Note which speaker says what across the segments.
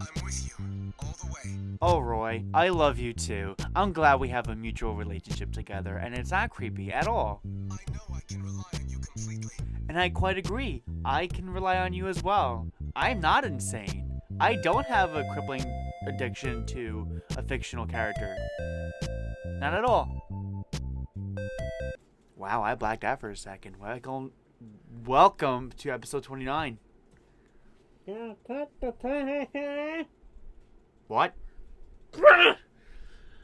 Speaker 1: I'm with you, all the way.
Speaker 2: Oh, Roy, I love you too. I'm glad we have a mutual relationship together, and it's not creepy at all.
Speaker 1: I know I can rely on you completely.
Speaker 2: And I quite agree. I can rely on you as well. I'm not insane. I don't have a crippling addiction to a fictional character. Not at all. Wow, I blacked out for a second. Welcome to episode 29. What?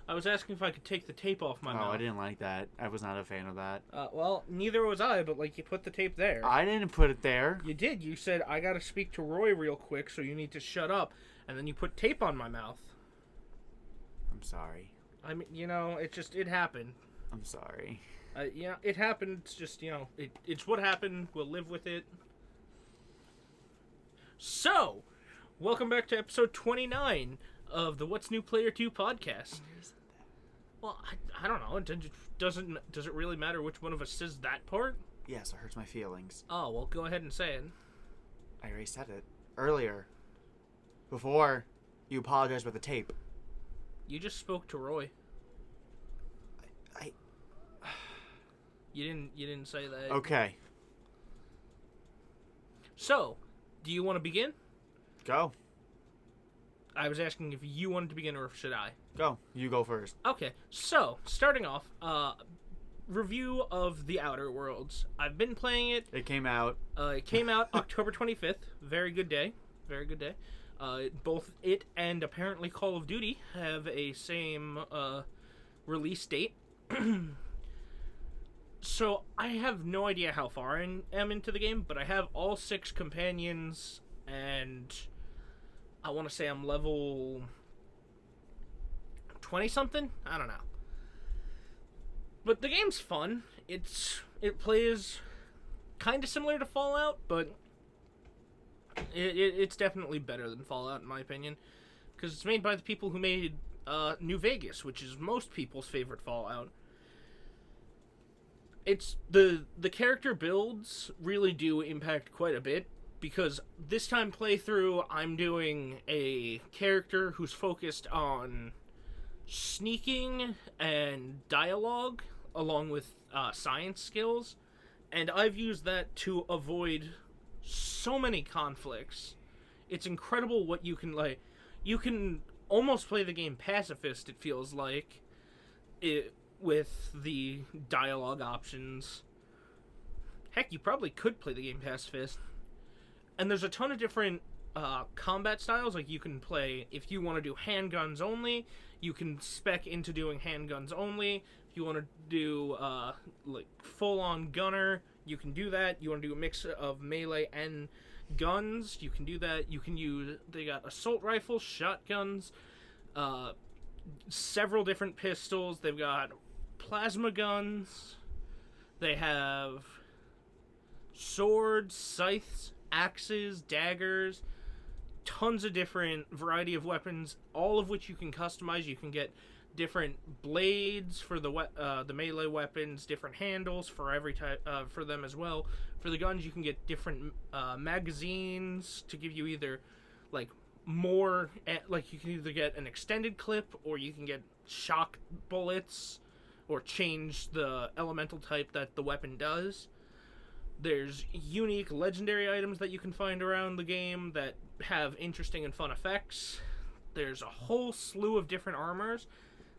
Speaker 3: I was asking if I could take the tape off my mouth.
Speaker 2: Oh, I didn't like that. I was not a fan of that.
Speaker 3: Well, neither was I, but, you put the tape there.
Speaker 2: I didn't put it there.
Speaker 3: You did. You said, I gotta speak to Roy real quick, so you need to shut up. And then you put tape on my mouth.
Speaker 2: I'm sorry.
Speaker 3: I mean, it happened.
Speaker 2: I'm sorry.
Speaker 3: It happened. It's just, it's what happened. We'll live with it. So, welcome back to episode 29 of the What's New Player 2 podcast. Well, I don't know. Does it really matter which one of us says that part?
Speaker 2: Yes, it hurts my feelings.
Speaker 3: Oh, well, go ahead and say it.
Speaker 2: I already said it earlier. Before you apologized with the tape.
Speaker 3: You just spoke to Roy.
Speaker 2: I
Speaker 3: You didn't say that.
Speaker 2: Okay.
Speaker 3: So, do you want to begin?
Speaker 2: Go.
Speaker 3: I was asking if you wanted to begin or should I?
Speaker 2: Go. You go first.
Speaker 3: Okay, so, starting off, review of The Outer Worlds. I've been playing it.
Speaker 2: It came out.
Speaker 3: It came out October 25th. Very good day. Very good day. Both it and apparently Call of Duty have a same release date. So, I have no idea how far I am into the game, but I have all 6 companions, and I want to say I'm level 20-something? I don't know. But the game's fun. It plays kind of similar to Fallout, but it's definitely better than Fallout, in my opinion, because it's made by the people who made New Vegas, which is most people's favorite Fallout. It's the character builds really do impact quite a bit, because this time playthrough I'm doing a character who's focused on sneaking and dialogue along with science skills, and I've used that to avoid so many conflicts. It's incredible what you can almost play the game pacifist, it feels like, with the dialogue options. Heck, you probably could play the game pacifist. And there's a ton of different combat styles. Like, you can play, if you want to do handguns only, you can spec into doing handguns only. If you want to do full-on gunner, you can do that. You want to do a mix of melee and guns, you can do that. You can use, they got assault rifles, shotguns, several different pistols. They've got plasma guns. They have swords, scythes, axes, daggers, tons of different variety of weapons, all of which you can customize. You can get different blades for the melee weapons, different handles for every type for them as well. For the guns, you can get different magazines to give you either more, you can either get an extended clip or you can get shock bullets or change the elemental type that the weapon does. There's unique legendary items that you can find around the game that have interesting and fun effects. There's a whole slew of different armors.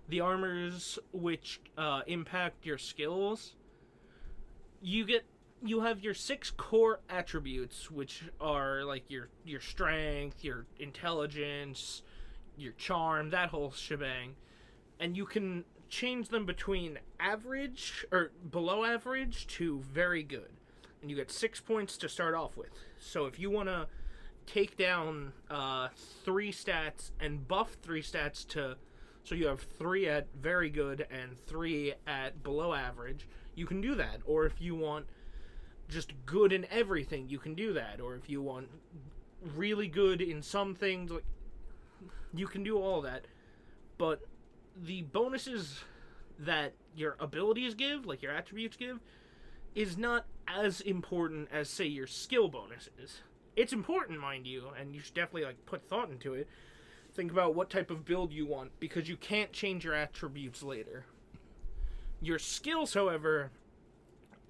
Speaker 3: The armors which impact your skills. You have your 6 core attributes, which are your strength, your intelligence, your charm, that whole shebang. And you can change them between average or below average to very good. And you get 6 points to start off with. So if you want to take down 3 stats and buff 3 stats so you have 3 at very good and 3 at below average, you can do that. Or if you want just good in everything, you can do that. Or if you want really good in some things, you can do all that. But the bonuses that your abilities give, your attributes give, is not as important as, say, your skill bonuses. It's important, mind you, and you should definitely like put thought into it. Think about what type of build you want, because you can't change your attributes later. Your skills, however,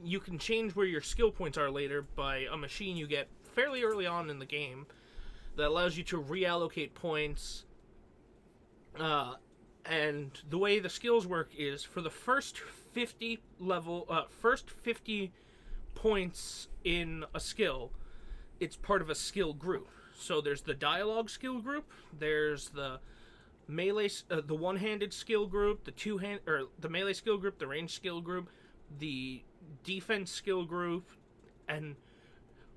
Speaker 3: you can change where your skill points are later by a machine you get fairly early on in the game that allows you to reallocate points. And the way the skills work is for the first 50 points in a skill, it's part of a skill group. So there's the dialogue skill group, there's the melee, the one-handed skill group, the melee skill group, the range skill group, the defense skill group, and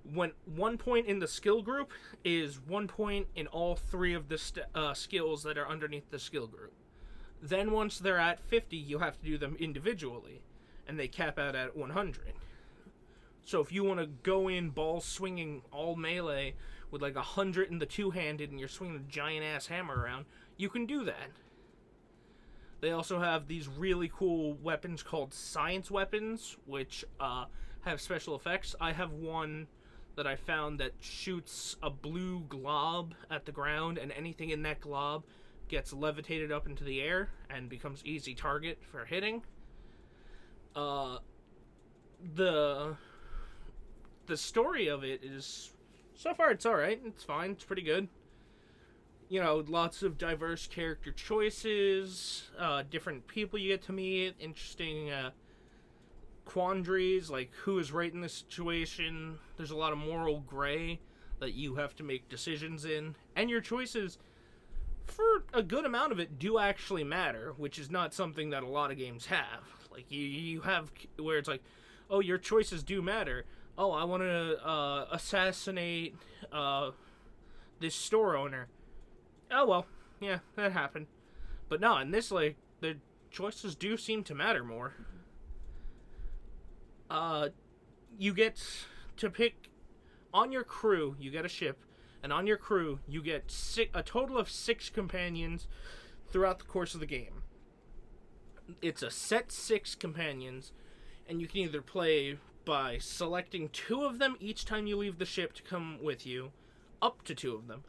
Speaker 3: when 1 point in the skill group is 1 point in all three of the skills that are underneath the skill group. Then once they're at 50, you have to do them individually, and they cap out at 100. So if you want to go in ball swinging all melee with like 100 in the two-handed and you're swinging a giant-ass hammer around, you can do that. They also have these really cool weapons called science weapons, which have special effects. I have one that I found that shoots a blue glob at the ground, and anything in that glob gets levitated up into the air and becomes easy target for hitting. The story of it is, so far it's alright, it's fine, it's pretty good. You know, lots of diverse character choices, different people you get to meet, interesting quandaries, like who is right in this situation. There's a lot of moral gray that you have to make decisions in, and your choices, for a good amount of it, do actually matter, which is not something that a lot of games have. Like, you have where it's like, oh, your choices do matter. Oh, I want to assassinate this store owner. Oh, well, yeah, that happened. But no, in this, like, the choices do seem to matter more. You get to pick, on your crew, you get a ship, and on your crew, you get a total of 6 companions throughout the course of the game. It's a set 6 companions, and you can either play by selecting 2 of them each time you leave the ship to come with you, up to 2 of them.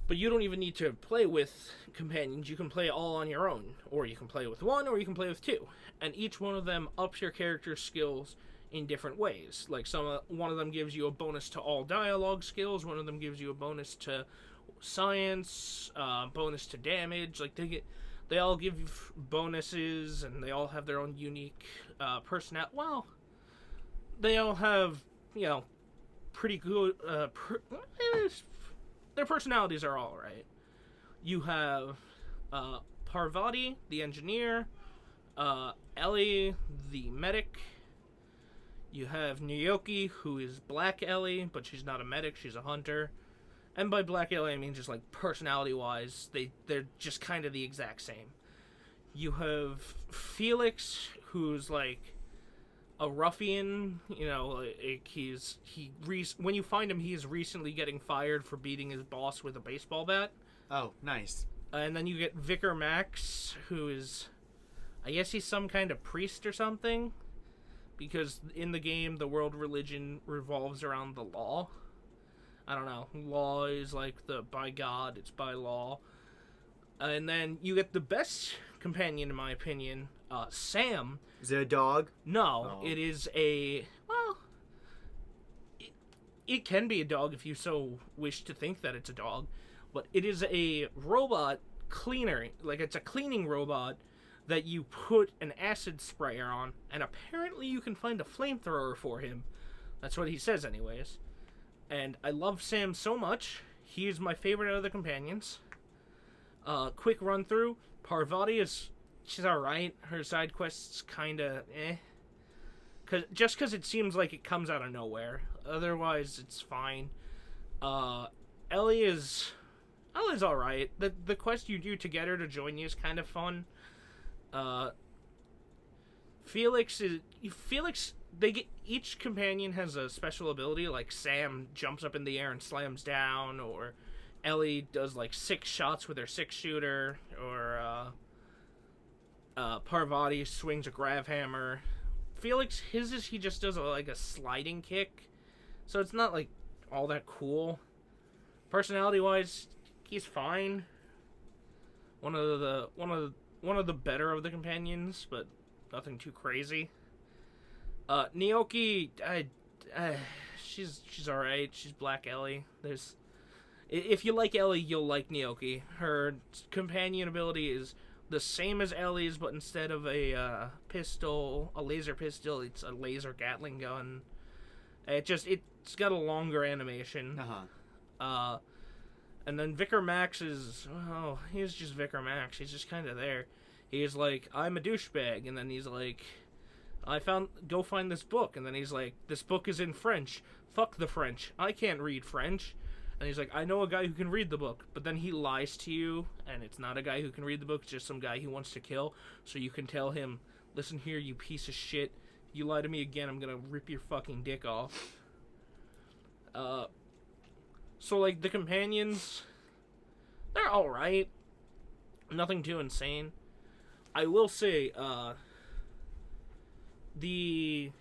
Speaker 3: But you don't even need to play with companions. You can play all on your own, or you can play with 1, or you can play with 2. And each one of them ups your character's skills in different ways. Like one of them gives you a bonus to all dialogue skills, one of them gives you a bonus to science, bonus to damage. Like they all give bonuses, and they all have their own unique personality. Well, they all have, you know, pretty good their personalities are all right. You have Parvati, the engineer, Ellie, the medic. You have Naoki, who is Black Ellie, but she's not a medic, she's a hunter. And by Black Ellie, I mean just like personality-wise, they're just kind of the exact same. You have Felix, who's like a ruffian, you know, like when you find him, he is recently getting fired for beating his boss with a baseball bat.
Speaker 2: Oh, nice.
Speaker 3: And then you get Vicar Max, who is, I guess he's some kind of priest or something, because in the game, the world religion revolves around the law. I don't know. Law is like by God, it's by law. And then you get the best companion, in my opinion, Sam.
Speaker 2: Is it a dog?
Speaker 3: No, It is well, it can be a dog if you so wish to think that it's a dog, but it is a robot cleaner. Like, it's a cleaning robot that you put an acid sprayer on, and apparently you can find a flamethrower for him. That's what he says anyways. And I love Sam so much. He is my favorite out of the companions. Quick run through. Parvati she's alright. Her side quests kinda just cause it seems like it comes out of nowhere. Otherwise, it's fine. Ellie's alright. The quest you do to get her to join you is kind of fun. Felix, each companion has a special ability, like Sam jumps up in the air and slams down, or Ellie does like 6 shots with her 6-shooter, or Parvati swings a grav hammer. Felix, he just does a sliding kick, so it's not like all that cool. Personality-wise, he's fine. One of the better of the companions, but nothing too crazy. Naoki, she's all right. She's Black Ellie. If you like Ellie, you'll like Naoki. Her companion ability is the same as Ellie's, but instead of a laser pistol, it's a laser Gatling gun. It's got a longer animation. And then Vicar Max he's just Vicar Max. He's just kind of there. He's like, I'm a douchebag, and then he's like, go find this book, and then he's like, this book is in French. Fuck the French. I can't read French. And he's like, I know a guy who can read the book. But then he lies to you, and it's not a guy who can read the book, it's just some guy he wants to kill. So you can tell him, listen here, you piece of shit. If you lie to me again, I'm gonna rip your fucking dick off. So, like, the companions, they're alright. Nothing too insane. I will say, the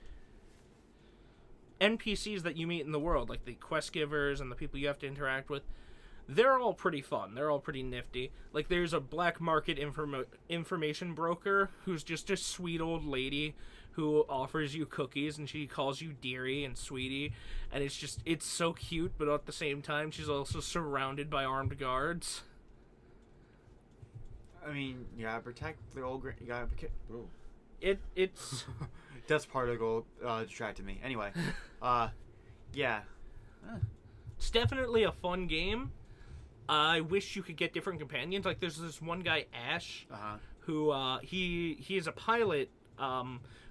Speaker 3: NPCs that you meet in the world, like the quest givers and the people you have to interact with, they're all pretty fun. They're all pretty nifty. Like, there's a black market information broker who's just a sweet old lady who offers you cookies, and she calls you dearie and sweetie, and it's so cute, but at the same time, she's also surrounded by armed guards.
Speaker 2: I mean, you gotta protect the old... You gotta protect...
Speaker 3: It's...
Speaker 2: That's part of the goal, distracted me. Anyway, yeah.
Speaker 3: It's definitely a fun game. I wish you could get different companions. Like, there's this one guy, Ash, who, he is a pilot,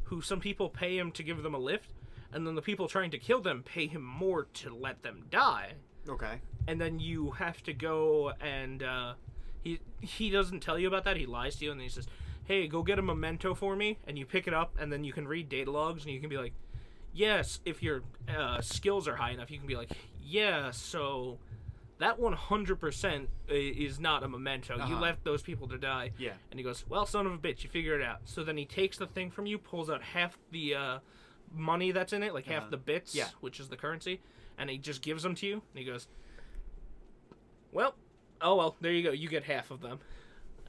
Speaker 3: who some people pay him to give them a lift, and then the people trying to kill them pay him more to let them die.
Speaker 2: Okay.
Speaker 3: And then you have to go and, he doesn't tell you about that, he lies to you, and then he says, hey, go get a memento for me, and you pick it up, and then you can read data logs, and you can be like, yes, if your skills are high enough, you can be like, yeah, so that 100% is not a memento. You left those people to die.
Speaker 2: Yeah.
Speaker 3: And he goes, well, son of a bitch, you figure it out. So then he takes the thing from you, pulls out half the money that's in it, like half the bits, which is the currency, and he just gives them to you, and he goes, well, there you go, you get half of them.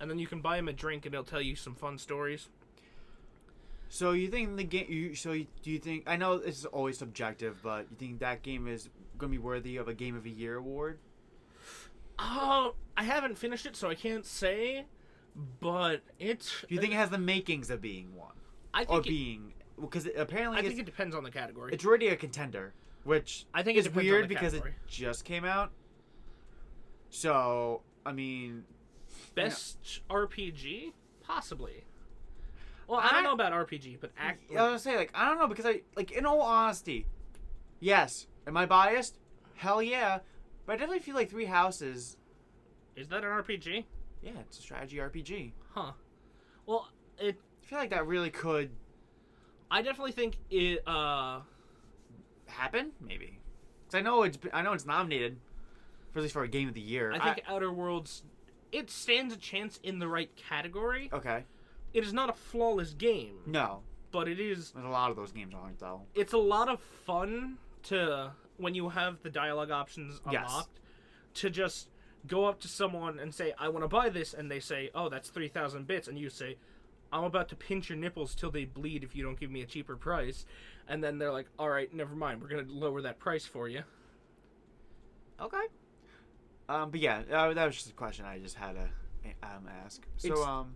Speaker 3: And then you can buy him a drink, and he'll tell you some fun stories.
Speaker 2: So you think the game? Do you think? I know this is always subjective, but you think that game is going to be worthy of a Game of the Year award?
Speaker 3: I haven't finished it, so I can't say. But it's.
Speaker 2: Do you think it has the makings of being one?
Speaker 3: I think
Speaker 2: because apparently
Speaker 3: I think it depends on the category.
Speaker 2: It's already a contender, which
Speaker 3: I think
Speaker 2: is weird because it just came out. So I mean.
Speaker 3: Best RPG? Possibly. Well, I don't know about RPG, but
Speaker 2: I was gonna say, like, I don't know, because in all honesty, yes. Am I biased? Hell yeah. But I definitely feel like Three Houses...
Speaker 3: Is that an RPG?
Speaker 2: Yeah, it's a strategy RPG.
Speaker 3: Huh. Well,
Speaker 2: I feel like that really could...
Speaker 3: I definitely think it,
Speaker 2: happen? Maybe. Because I know it's nominated, at least for a Game of the Year.
Speaker 3: I think Outer Worlds... It stands a chance in the right category.
Speaker 2: Okay.
Speaker 3: It is not a flawless game.
Speaker 2: No.
Speaker 3: But it is...
Speaker 2: There's a lot of those games aren't, though.
Speaker 3: It's a lot of fun when you have the dialogue options unlocked, to just go up to someone and say, I want to buy this, and they say, oh, that's 3,000 bits, and you say, I'm about to pinch your nipples till they bleed if you don't give me a cheaper price. And then they're like, alright, never mind, we're going to lower that price for you.
Speaker 2: Okay. But yeah, that was just a question I just had to ask. So,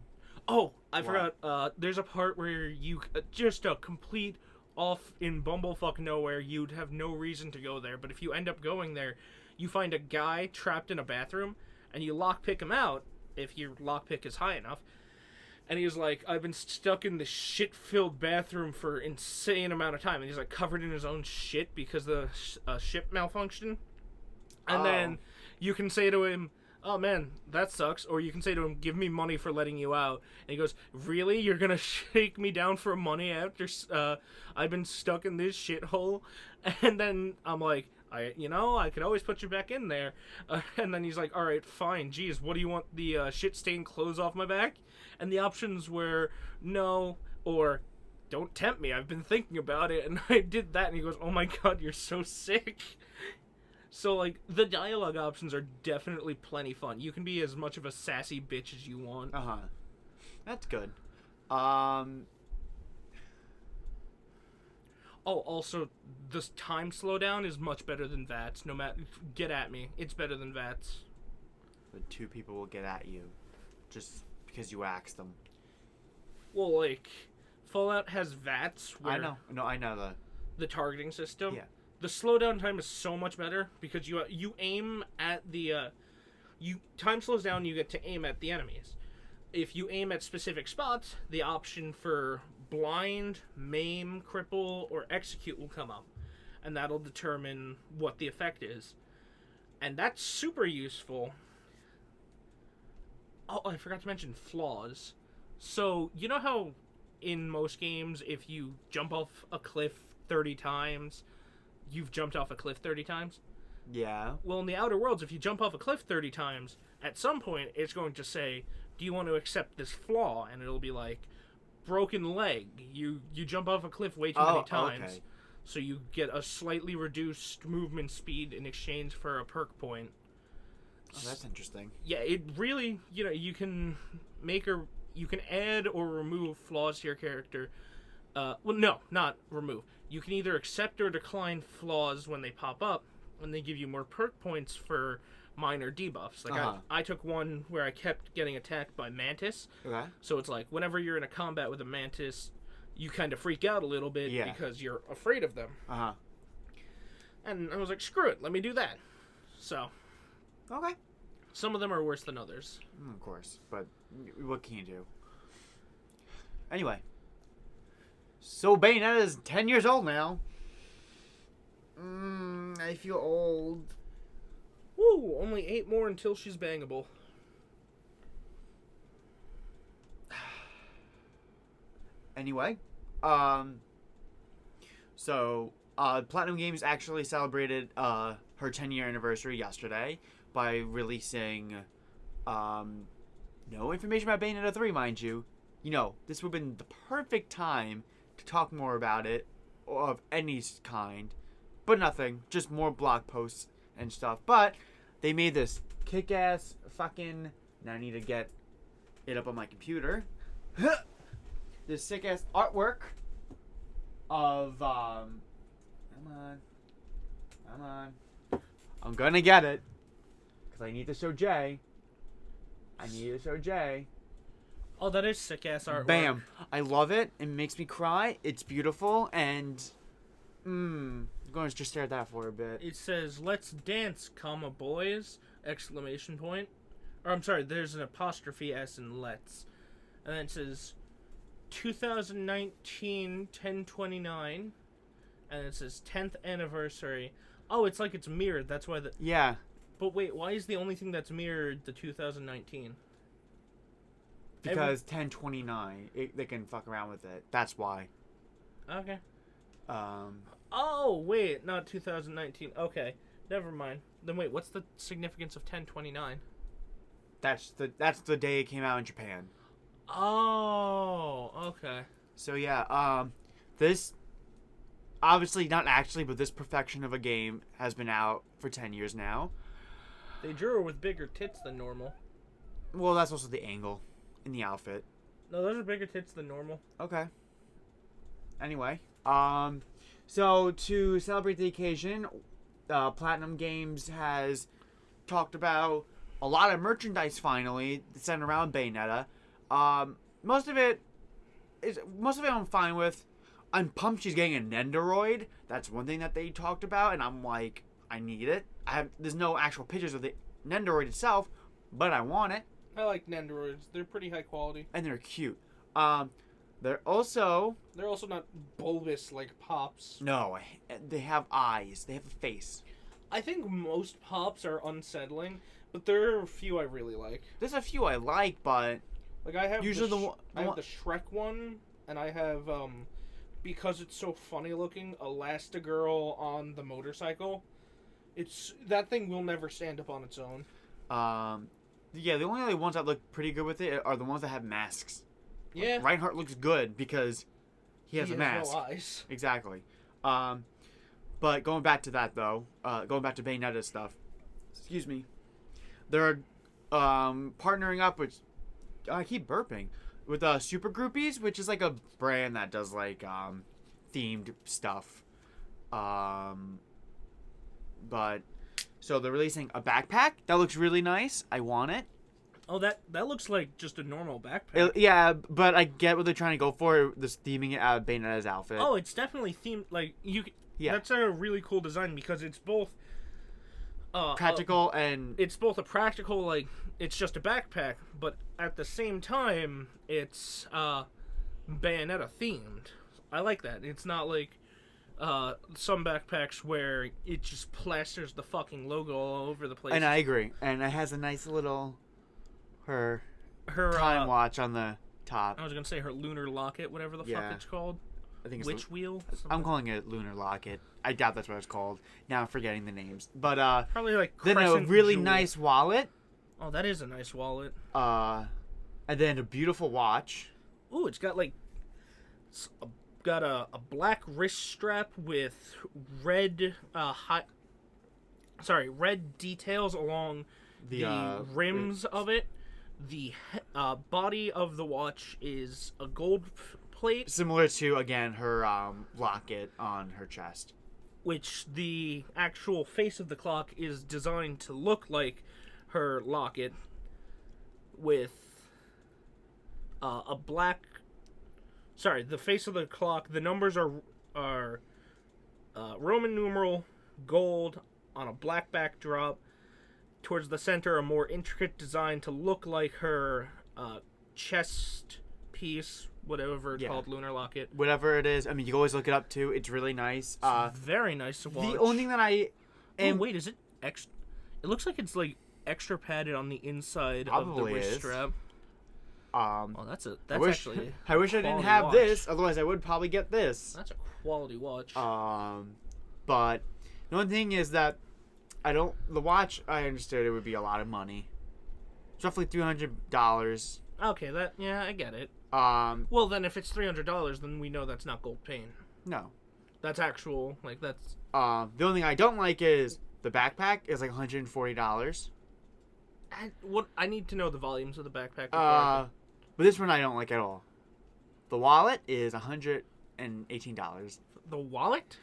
Speaker 3: I forgot. There's a part where you just a complete off in bumblefuck nowhere. You'd have no reason to go there, but if you end up going there, you find a guy trapped in a bathroom, and you lockpick him out if your lockpick is high enough. And he's like, I've been stuck in this shit-filled bathroom for insane amount of time, and he's like covered in his own shit because the ship malfunctioned. And then you can say to him, oh man, that sucks. Or you can say to him, give me money for letting you out. And he goes, really? You're gonna shake me down for money after I've been stuck in this shithole? And then I'm like, I could always put you back in there. And then he's like, alright, fine. Geez, what do you want, the shit-stained clothes off my back? And the options were no, or don't tempt me. I've been thinking about it, and I did that. And he goes, oh my god, you're so sick. So, like, the dialogue options are definitely plenty fun. You can be as much of a sassy bitch as you want.
Speaker 2: Uh-huh. That's good.
Speaker 3: Oh, also, the time slowdown is much better than VATS. No matter, get at me. It's better than VATS.
Speaker 2: The two people will get at you just because you asked them.
Speaker 3: Well, like, Fallout has VATS. Where
Speaker 2: I know. No, I know
Speaker 3: the targeting system.
Speaker 2: Yeah.
Speaker 3: The slowdown time is so much better because you aim at the time slows down. You get to aim at the enemies. If you aim at specific spots, the option for blind, maim, cripple, or execute will come up, and that'll determine what the effect is. And that's super useful. Oh, I forgot to mention flaws. So, you know how in most games, if you jump off a cliff 30 times, you've jumped off a cliff 30 times?
Speaker 2: Yeah.
Speaker 3: Well, in the Outer Worlds, if you jump off a cliff 30 times, at some point it's going to say, do you want to accept this flaw? And it'll be like, broken leg. You jump off a cliff way too many times.
Speaker 2: Okay.
Speaker 3: So you get a slightly reduced movement speed in exchange for a perk point.
Speaker 2: Oh, that's interesting.
Speaker 3: Yeah, it really, you can you can add or remove flaws to your character. Well, no, not remove. You can either accept or decline flaws when they pop up, and they give you more perk points for minor debuffs. Like I took one where I kept getting attacked by Mantis.
Speaker 2: Okay.
Speaker 3: So it's like whenever you're in a combat with a Mantis, you kind of freak out a little bit because you're afraid of them.
Speaker 2: Uh-huh.
Speaker 3: And I was like, screw it, let me do that. So.
Speaker 2: Okay.
Speaker 3: Some of them are worse than others.
Speaker 2: Of course, but what can you do? Anyway. So Bayonetta is 10 years old now. I feel old.
Speaker 3: Woo! Only 8 more until she's bangable.
Speaker 2: Anyway, so Platinum Games actually celebrated her 10-year anniversary yesterday by releasing no information about Bayonetta 3, mind you. This would have been the perfect time to talk more about it, or of any kind, but nothing, just more blog posts and stuff. But they made this kick-ass fucking, now I need to get it up on my computer, this sick-ass artwork of, come on, I'm gonna get it, because I need to show Jay.
Speaker 3: Oh, that is sick-ass artwork.
Speaker 2: Bam. I love it. It makes me cry. It's beautiful, and I'm going to just stare at that for a bit.
Speaker 3: It says, "Let's dance, comma, boys!" Exclamation point. Or, I'm sorry, there's an apostrophe S in let's. And then it says, 2019, 10/29. And it says, 10th anniversary. Oh, it's like it's mirrored. That's why
Speaker 2: Yeah.
Speaker 3: But wait, why is the only thing that's mirrored the 2019?
Speaker 2: Because 10/29, they can fuck around with it. That's why.
Speaker 3: Okay.
Speaker 2: Um.
Speaker 3: Oh, wait, not 2019. Okay, never mind. Then wait, what's the significance of 10/29?
Speaker 2: That's the day it came out in Japan.
Speaker 3: Oh, okay.
Speaker 2: So yeah, this obviously not actually, but this perfection of a game has been out for 10 years now.
Speaker 3: They drew her with bigger tits than normal.
Speaker 2: Well, that's also the angle in the outfit.
Speaker 3: No, those are bigger tits than normal.
Speaker 2: Okay. Anyway, so to celebrate the occasion, Platinum Games has talked about a lot of merchandise finally centered around Bayonetta. Most of it I'm fine with. I'm pumped she's getting a Nendoroid. That's one thing that they talked about, and I'm like, I need it. There's no actual pictures of the Nendoroid itself, but I want it.
Speaker 3: I like Nendoroids. They're pretty high quality.
Speaker 2: And they're cute. They're also
Speaker 3: not bulbous like Pops.
Speaker 2: No, they have eyes. They have a face.
Speaker 3: I think most Pops are unsettling, but there are a few I really like.
Speaker 2: There's a few I like, but
Speaker 3: like I have
Speaker 2: usually
Speaker 3: I have the Shrek one, and I have because it's so funny looking, Elastigirl on the motorcycle. That thing will never stand up on its own.
Speaker 2: Yeah, the only other ones that look pretty good with it are the ones that have masks.
Speaker 3: Yeah.
Speaker 2: Reinhardt looks good because he has a mask.
Speaker 3: No eyes.
Speaker 2: Exactly. But going back to that though, going back to Bayonetta stuff. Excuse me. They're partnering up with. I keep burping with Super Groupies, which is like a brand that does like themed stuff. But so they're releasing a backpack that looks really nice. I want it.
Speaker 3: Oh, that looks like just a normal backpack.
Speaker 2: Yeah, but I get what they're trying to go for. This theming it out of Bayonetta's outfit.
Speaker 3: Oh, it's definitely themed. Like
Speaker 2: Yeah.
Speaker 3: That's a really cool design because it's both
Speaker 2: practical and
Speaker 3: it's both a practical, like it's just a backpack, but at the same time it's Bayonetta themed. I like that. It's not like some backpacks where it just plasters the fucking logo all over the place.
Speaker 2: And I agree. And it has a nice little her time watch on the top.
Speaker 3: I was gonna say her lunar locket, whatever the
Speaker 2: Yeah.
Speaker 3: fuck it's called.
Speaker 2: I think it's
Speaker 3: Witch wheel.
Speaker 2: I'm calling it lunar locket. I doubt that's what it's called. Now I'm forgetting the names. But
Speaker 3: Probably like
Speaker 2: then a
Speaker 3: crescent
Speaker 2: really
Speaker 3: jewel.
Speaker 2: nice wallet.
Speaker 3: Oh, that is a nice wallet.
Speaker 2: And then a beautiful watch.
Speaker 3: Ooh, it's got like got a black wrist strap with red red details along the rims of it. The body of the watch is a gold plate,
Speaker 2: similar to again her locket on her chest,
Speaker 3: which the actual face of the clock is designed to look like her locket with a black. Sorry, the face of the clock. The numbers are Roman numeral gold on a black backdrop. Towards the center, a more intricate design to look like her chest piece, whatever it's called, lunar locket.
Speaker 2: Whatever it is. I mean, you can always look it up too. It's really nice.
Speaker 3: It's very nice to watch.
Speaker 2: The only thing that I am...
Speaker 3: Oh, wait, is it extra? It looks like it's like extra padded on the inside of the
Speaker 2: Probably
Speaker 3: wrist
Speaker 2: is.
Speaker 3: strap.
Speaker 2: Well,
Speaker 3: That's
Speaker 2: I wish,
Speaker 3: actually.
Speaker 2: I wish I didn't
Speaker 3: quality
Speaker 2: have
Speaker 3: watch.
Speaker 2: this. Otherwise, I would probably get this.
Speaker 3: That's a quality watch.
Speaker 2: But the one thing is that the watch, I understood it would be a lot of money. It's roughly $300.
Speaker 3: Okay, I get it.
Speaker 2: Well,
Speaker 3: then if it's $300, then we know that's not gold paint.
Speaker 2: No.
Speaker 3: That's actual, like that's.
Speaker 2: The only thing I don't like is the backpack is like $140.
Speaker 3: I need to know the volumes of the backpack.
Speaker 2: But this one I don't like at all. The wallet is $118.
Speaker 3: The wallet?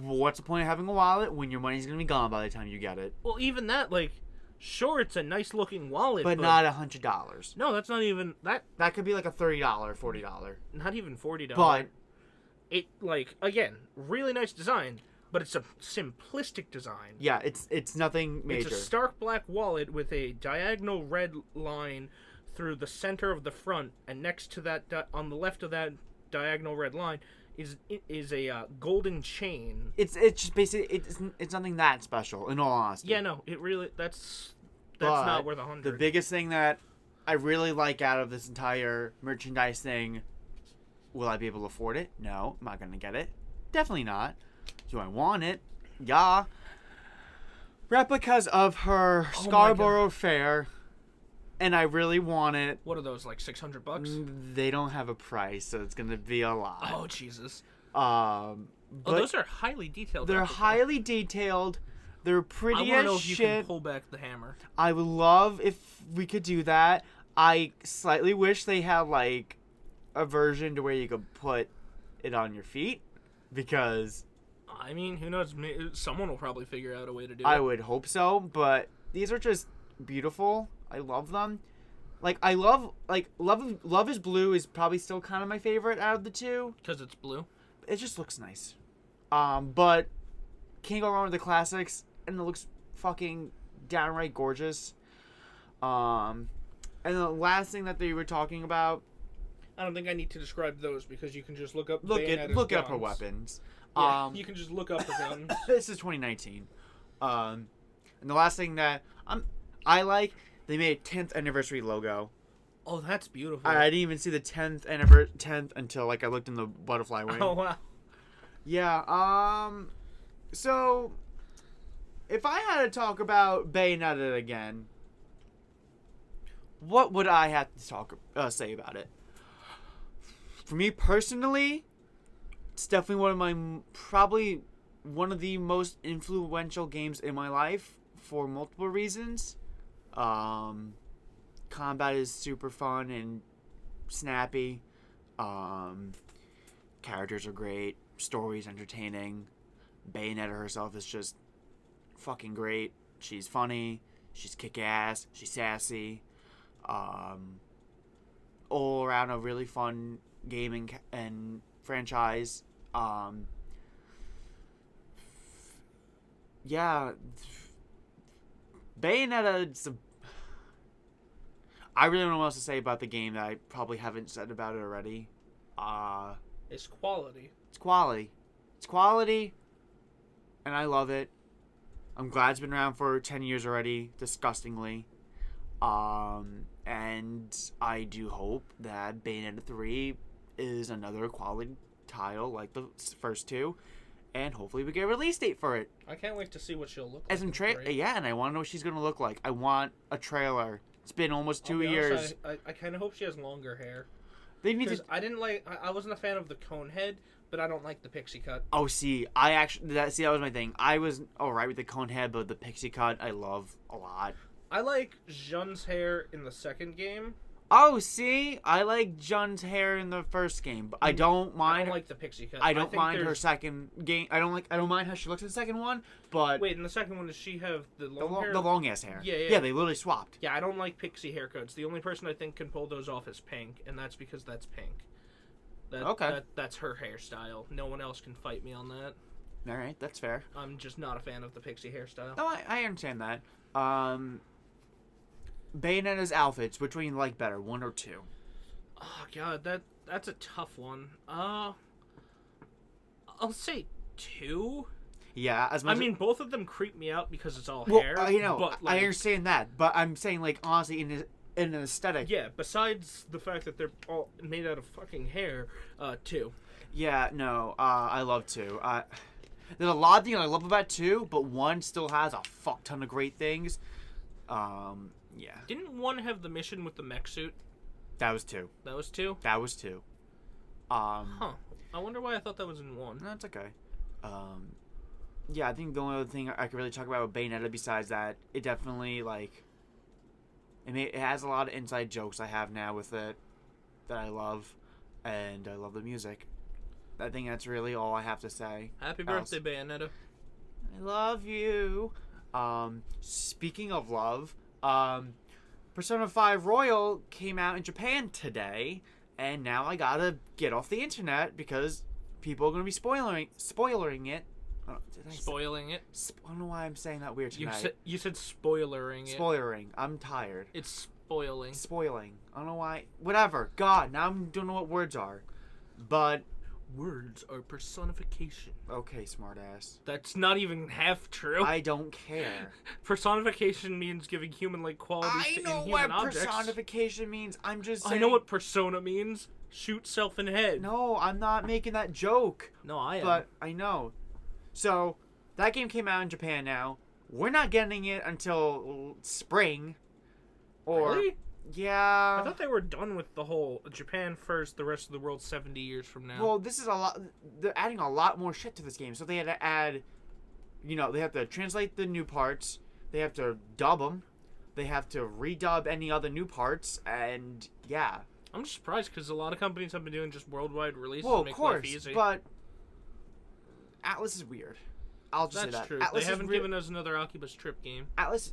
Speaker 2: What's the point of having a wallet when your money's gonna be gone by the time you get it?
Speaker 3: Well, even that, like, sure, it's a nice looking wallet,
Speaker 2: but not $100.
Speaker 3: No, that's not even that.
Speaker 2: That could be like a $30, $40.
Speaker 3: Not even $40.
Speaker 2: But
Speaker 3: it, like, again, really nice design, but it's a simplistic design.
Speaker 2: yeah, it's nothing major.
Speaker 3: It's a stark black wallet with a diagonal red line through the center of the front, and next to that, on the left of that diagonal red line, is a golden chain.
Speaker 2: It's just basically it's nothing that special in all honesty.
Speaker 3: Yeah, no, it really that's not worth 100.
Speaker 2: The biggest thing that I really like out of this entire merchandise thing, will I be able to afford it? No, I'm not gonna get it. Definitely not. Do I want it? Yeah. Replicas of her Scarborough Fair, and I really want it.
Speaker 3: What are those, like $600?
Speaker 2: They don't have a price, so it's gonna be a lot.
Speaker 3: Oh Jesus!
Speaker 2: But
Speaker 3: those are highly detailed.
Speaker 2: they're
Speaker 3: replicas.
Speaker 2: highly detailed. They're pretty
Speaker 3: I want
Speaker 2: as
Speaker 3: to know if
Speaker 2: shit.
Speaker 3: you can pull back the hammer.
Speaker 2: I would love if we could do that. I slightly wish they had like a version to where you could put it on your feet, because
Speaker 3: I mean, who knows? Someone will probably figure out a way to do it.
Speaker 2: I would hope so. But these are just beautiful. I love them. Like I love Love is Blue is probably still kind of my favorite out of the two.
Speaker 3: Because it's blue.
Speaker 2: It just looks nice. But can't go wrong with the classics, and it looks fucking downright gorgeous. And the last thing that they were talking about.
Speaker 3: I don't think I need to describe those because you can just look up.
Speaker 2: Look
Speaker 3: guns.
Speaker 2: up her weapons.
Speaker 3: Yeah, you can just look up the guns.
Speaker 2: This is 2019. And the last thing that I like, they made a 10th anniversary logo.
Speaker 3: Oh, that's beautiful.
Speaker 2: I didn't even see the 10th until like I looked in the butterfly wing.
Speaker 3: Oh wow.
Speaker 2: Yeah. So if I had to talk about Bayonetta again, what would I have to say about it? For me personally, it's definitely one of my probably one of the most influential games in my life for multiple reasons. Combat is super fun and snappy. Characters are great. Story's entertaining. Bayonetta herself is just fucking great. She's funny. She's kick-ass. She's sassy. All around a really fun game and franchise. Yeah. Bayonetta, I really don't know what else to say about the game that I probably haven't said about it already.
Speaker 3: It's quality.
Speaker 2: It's quality. It's quality, and I love it. I'm glad it's been around for 10 years already, disgustingly. And I do hope that Bayonetta 3 is another quality title like the first two, and hopefully we get a release date for it.
Speaker 3: I can't wait to see what she'll look like.
Speaker 2: As in yeah, and I want to know what she's going to look like. I want a trailer. It's been almost 2 years.
Speaker 3: Honest, I kind of hope she has longer hair.
Speaker 2: They need to.
Speaker 3: I wasn't a fan of the cone head, but I don't like the pixie cut.
Speaker 2: Oh, see, that was my thing. I was alright with the cone head, but the pixie cut I love a lot.
Speaker 3: I like Jun's hair in the second game.
Speaker 2: Oh, see, I like Jun's hair in the first game, but I don't mind.
Speaker 3: I don't like the pixie cut.
Speaker 2: I don't mind her second game. I don't mind how she looks in the second one, but
Speaker 3: wait, in the second one, does she have the long hair?
Speaker 2: The long ass hair.
Speaker 3: Yeah.
Speaker 2: Yeah, they literally swapped.
Speaker 3: Yeah, I don't like pixie haircuts. The only person I think can pull those off is Pink, and that's because that's Pink. That's her hairstyle. No one else can fight me on that.
Speaker 2: All right, that's fair.
Speaker 3: I'm just not a fan of the pixie hairstyle.
Speaker 2: No, I understand that. Bayonetta's outfits, which one you like better, 1 or 2?
Speaker 3: Oh god, that's a tough one. I'll say 2.
Speaker 2: Yeah,
Speaker 3: I mean, both of them creep me out because it's all
Speaker 2: well,
Speaker 3: hair.
Speaker 2: But, I understand that, but I'm saying, like, honestly, in an aesthetic.
Speaker 3: Yeah, besides the fact that they're all made out of fucking hair, 2.
Speaker 2: Yeah, no, I love 2. There's a lot of things I love about 2, but 1 still has a fuck ton of great things. Yeah.
Speaker 3: Didn't 1 have the mission with the mech suit?
Speaker 2: That was 2.
Speaker 3: That was 2?
Speaker 2: That was 2.
Speaker 3: Huh. I wonder why I thought that was in 1.
Speaker 2: No, it's okay. Yeah, I think the only other thing I could really talk about with Bayonetta besides that, it definitely, like, it has a lot of inside jokes I have now with it that I love, and I love the music. I think that's really all I have to say.
Speaker 3: Happy birthday, Bayonetta.
Speaker 2: I love you. Speaking of love, Persona 5 Royal came out in Japan today, and now I gotta get off the internet because people are gonna be spoiling it.
Speaker 3: Spoiling it?
Speaker 2: I don't know why I'm saying that weird tonight.
Speaker 3: You said spoilering it.
Speaker 2: Spoilering. I'm tired.
Speaker 3: It's spoiling.
Speaker 2: Spoiling. I don't know why. Whatever. God, now I don't know what words are. But
Speaker 3: words are personification.
Speaker 2: Okay, smartass.
Speaker 3: That's not even half true.
Speaker 2: I don't care.
Speaker 3: Personification means giving human-like qualities to inhuman objects.
Speaker 2: I know what personification means. I'm just saying.
Speaker 3: I know what persona means. Shoot self in head.
Speaker 2: No, I'm not making that joke.
Speaker 3: No, I am.
Speaker 2: But I know. So, that game came out in Japan now. We're not getting it until spring. Or,
Speaker 3: really?
Speaker 2: Yeah.
Speaker 3: I thought they were done with the whole Japan first, the rest of the world 70 years from now.
Speaker 2: Well, this is a lot. They're adding a lot more shit to this game. So they had to add, they have to translate the new parts. They have to dub them. They have to redub any other new parts. And, yeah.
Speaker 3: I'm just surprised because a lot of companies have been doing just worldwide releases
Speaker 2: to
Speaker 3: make life easy.
Speaker 2: But Atlas is weird. I'll just say that.
Speaker 3: That's true.
Speaker 2: Atlas
Speaker 3: they haven't given us another Oculus Trip game.
Speaker 2: Atlas.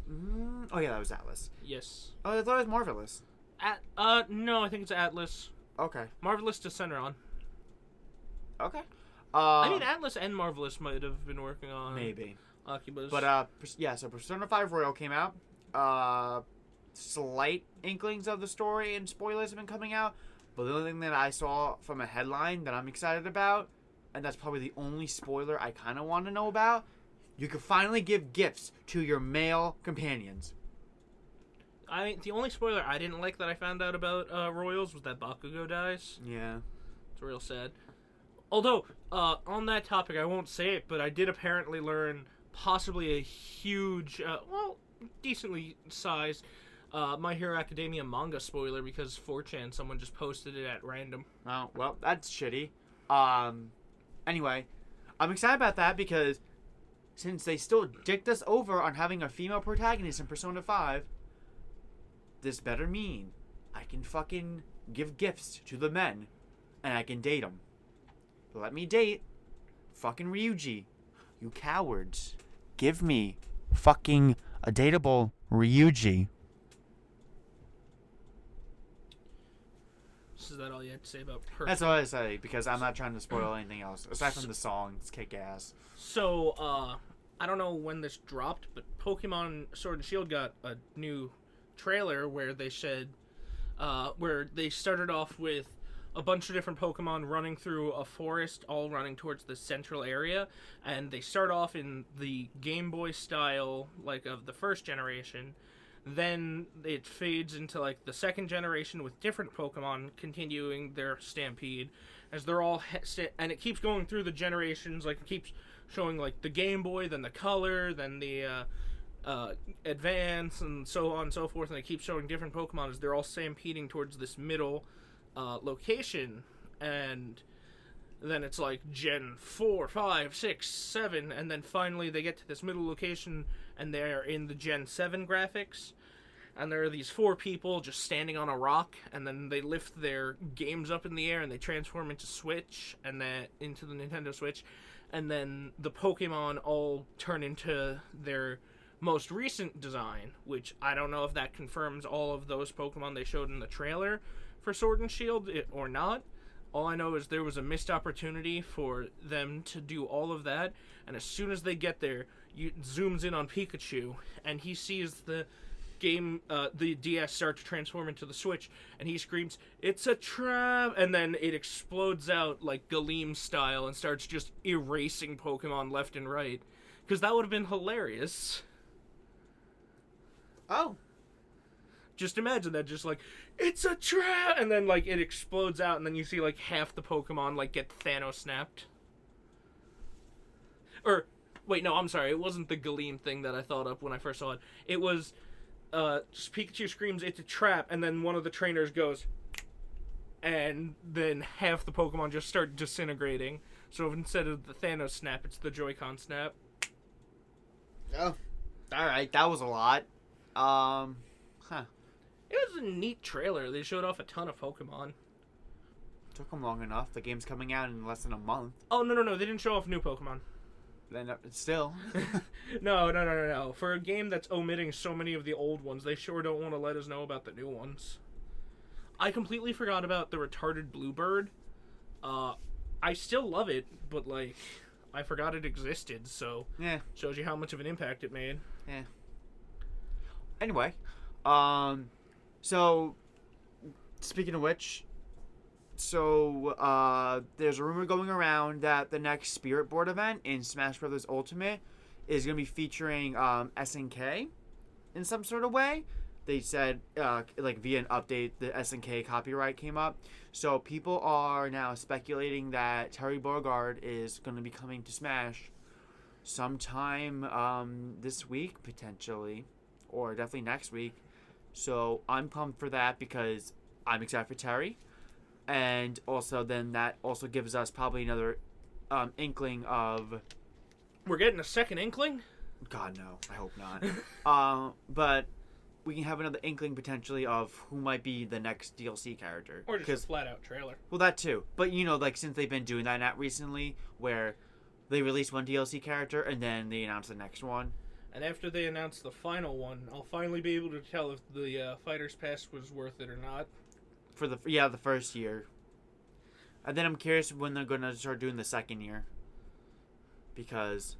Speaker 2: Oh yeah, that was Atlas.
Speaker 3: Yes.
Speaker 2: Oh, I thought it was Marvelous.
Speaker 3: No, I think it's Atlas.
Speaker 2: Okay.
Speaker 3: Marvelous to center on.
Speaker 2: Okay.
Speaker 3: I mean, Atlas and Marvelous might have been working on
Speaker 2: maybe
Speaker 3: Oculus.
Speaker 2: But yeah. So Persona 5 Royal came out. Slight inklings of the story and spoilers have been coming out, but the only thing that I saw from a headline that I'm excited about, and that's probably the only spoiler I kind of want to know about, you can finally give gifts to your male companions.
Speaker 3: The only spoiler I didn't like that I found out about Royals was that Bakugo dies.
Speaker 2: Yeah.
Speaker 3: It's real sad. Although, on that topic, I won't say it, but I did apparently learn possibly a huge, decently sized My Hero Academia manga spoiler because 4chan, someone just posted it at random.
Speaker 2: Oh, well, that's shitty. Anyway, I'm excited about that because since they still dicked us over on having a female protagonist in Persona 5, this better mean I can fucking give gifts to the men and I can date them. Let me date fucking Ryuji. You cowards. Give me fucking a dateable Ryuji.
Speaker 3: Is that all you had to say about Persona?
Speaker 2: That's all I say because I'm not trying to spoil anything else aside from the song. It's kick ass.
Speaker 3: So, I don't know when this dropped, but Pokemon Sword and Shield got a new trailer where they said, where they started off with a bunch of different Pokemon running through a forest, all running towards the central area, and they start off in the Game Boy style, like, of the first generation. Then it fades into, like, the second generation with different Pokemon continuing their stampede, as they're all, and it keeps going through the generations, like, it keeps showing, like, the Game Boy, then the Color, then the, Advance, and so on and so forth, and they keep showing different Pokemon as they're all stampeding towards this middle location, and then it's like Gen 4, 5, 6, 7, and then finally they get to this middle location, and they're in the Gen 7 graphics, and there are these 4 people just standing on a rock, and then they lift their games up in the air, and they transform into Switch, and then into the Nintendo Switch, and then the Pokemon all turn into their most recent design, which I don't know if that confirms all of those Pokemon they showed in the trailer for Sword and Shield or not. All I know is there was a missed opportunity for them to do all of that, and as soon as they get there, it zooms in on Pikachu, and he sees the DS start to transform into the Switch, and he screams, "It's a trap!" And then it explodes out like Galeem style and starts just erasing Pokemon left and right. Because that would have been hilarious.
Speaker 2: Oh.
Speaker 3: Just imagine that, just like, "It's a trap!" And then, like, it explodes out, and then you see, like, half the Pokemon, like, get Thanos snapped. Or, wait, no, I'm sorry, it wasn't the Galeem thing that I thought up when I first saw it. It was, just Pikachu screams, "It's a trap," and then one of the trainers goes, and then half the Pokemon just start disintegrating. So instead of the Thanos snap, it's the Joy-Con snap.
Speaker 2: Oh. Alright, that was a lot.
Speaker 3: It was a neat trailer. They showed off a ton of Pokemon.
Speaker 2: Took them long enough. The game's coming out in less than a month.
Speaker 3: Oh, no. They didn't show off new Pokemon.
Speaker 2: Then still.
Speaker 3: No. For a game that's omitting so many of the old ones, they sure don't want to let us know about the new ones. I completely forgot about the retarded Bluebird. I still love it, but, like, I forgot it existed, so...
Speaker 2: Yeah.
Speaker 3: Shows you how much of an impact it made.
Speaker 2: Yeah. Anyway, so, speaking of which, so, there's a rumor going around that the next Spirit Board event in Smash Bros. Ultimate is going to be featuring, SNK in some sort of way. They said, like, via an update, the SNK copyright came up. So, people are now speculating that Terry Bogard is going to be coming to Smash sometime, this week, potentially. Or definitely next week. So I'm pumped for that because I'm excited for Terry. And also then that also gives us probably another inkling of...
Speaker 3: We're getting a second inkling?
Speaker 2: God, no. I hope not. But we can have another inkling potentially of who might be the next DLC character.
Speaker 3: Or just a flat-out trailer.
Speaker 2: Well, that too. But, you know, like, since they've been doing that recently, where they release one DLC character and then they announce the next one.
Speaker 3: And after they announce the final one, I'll finally be able to tell if the Fighter's Pass was worth it or not.
Speaker 2: For the first year. And then I'm curious when they're going to start doing the second year. Because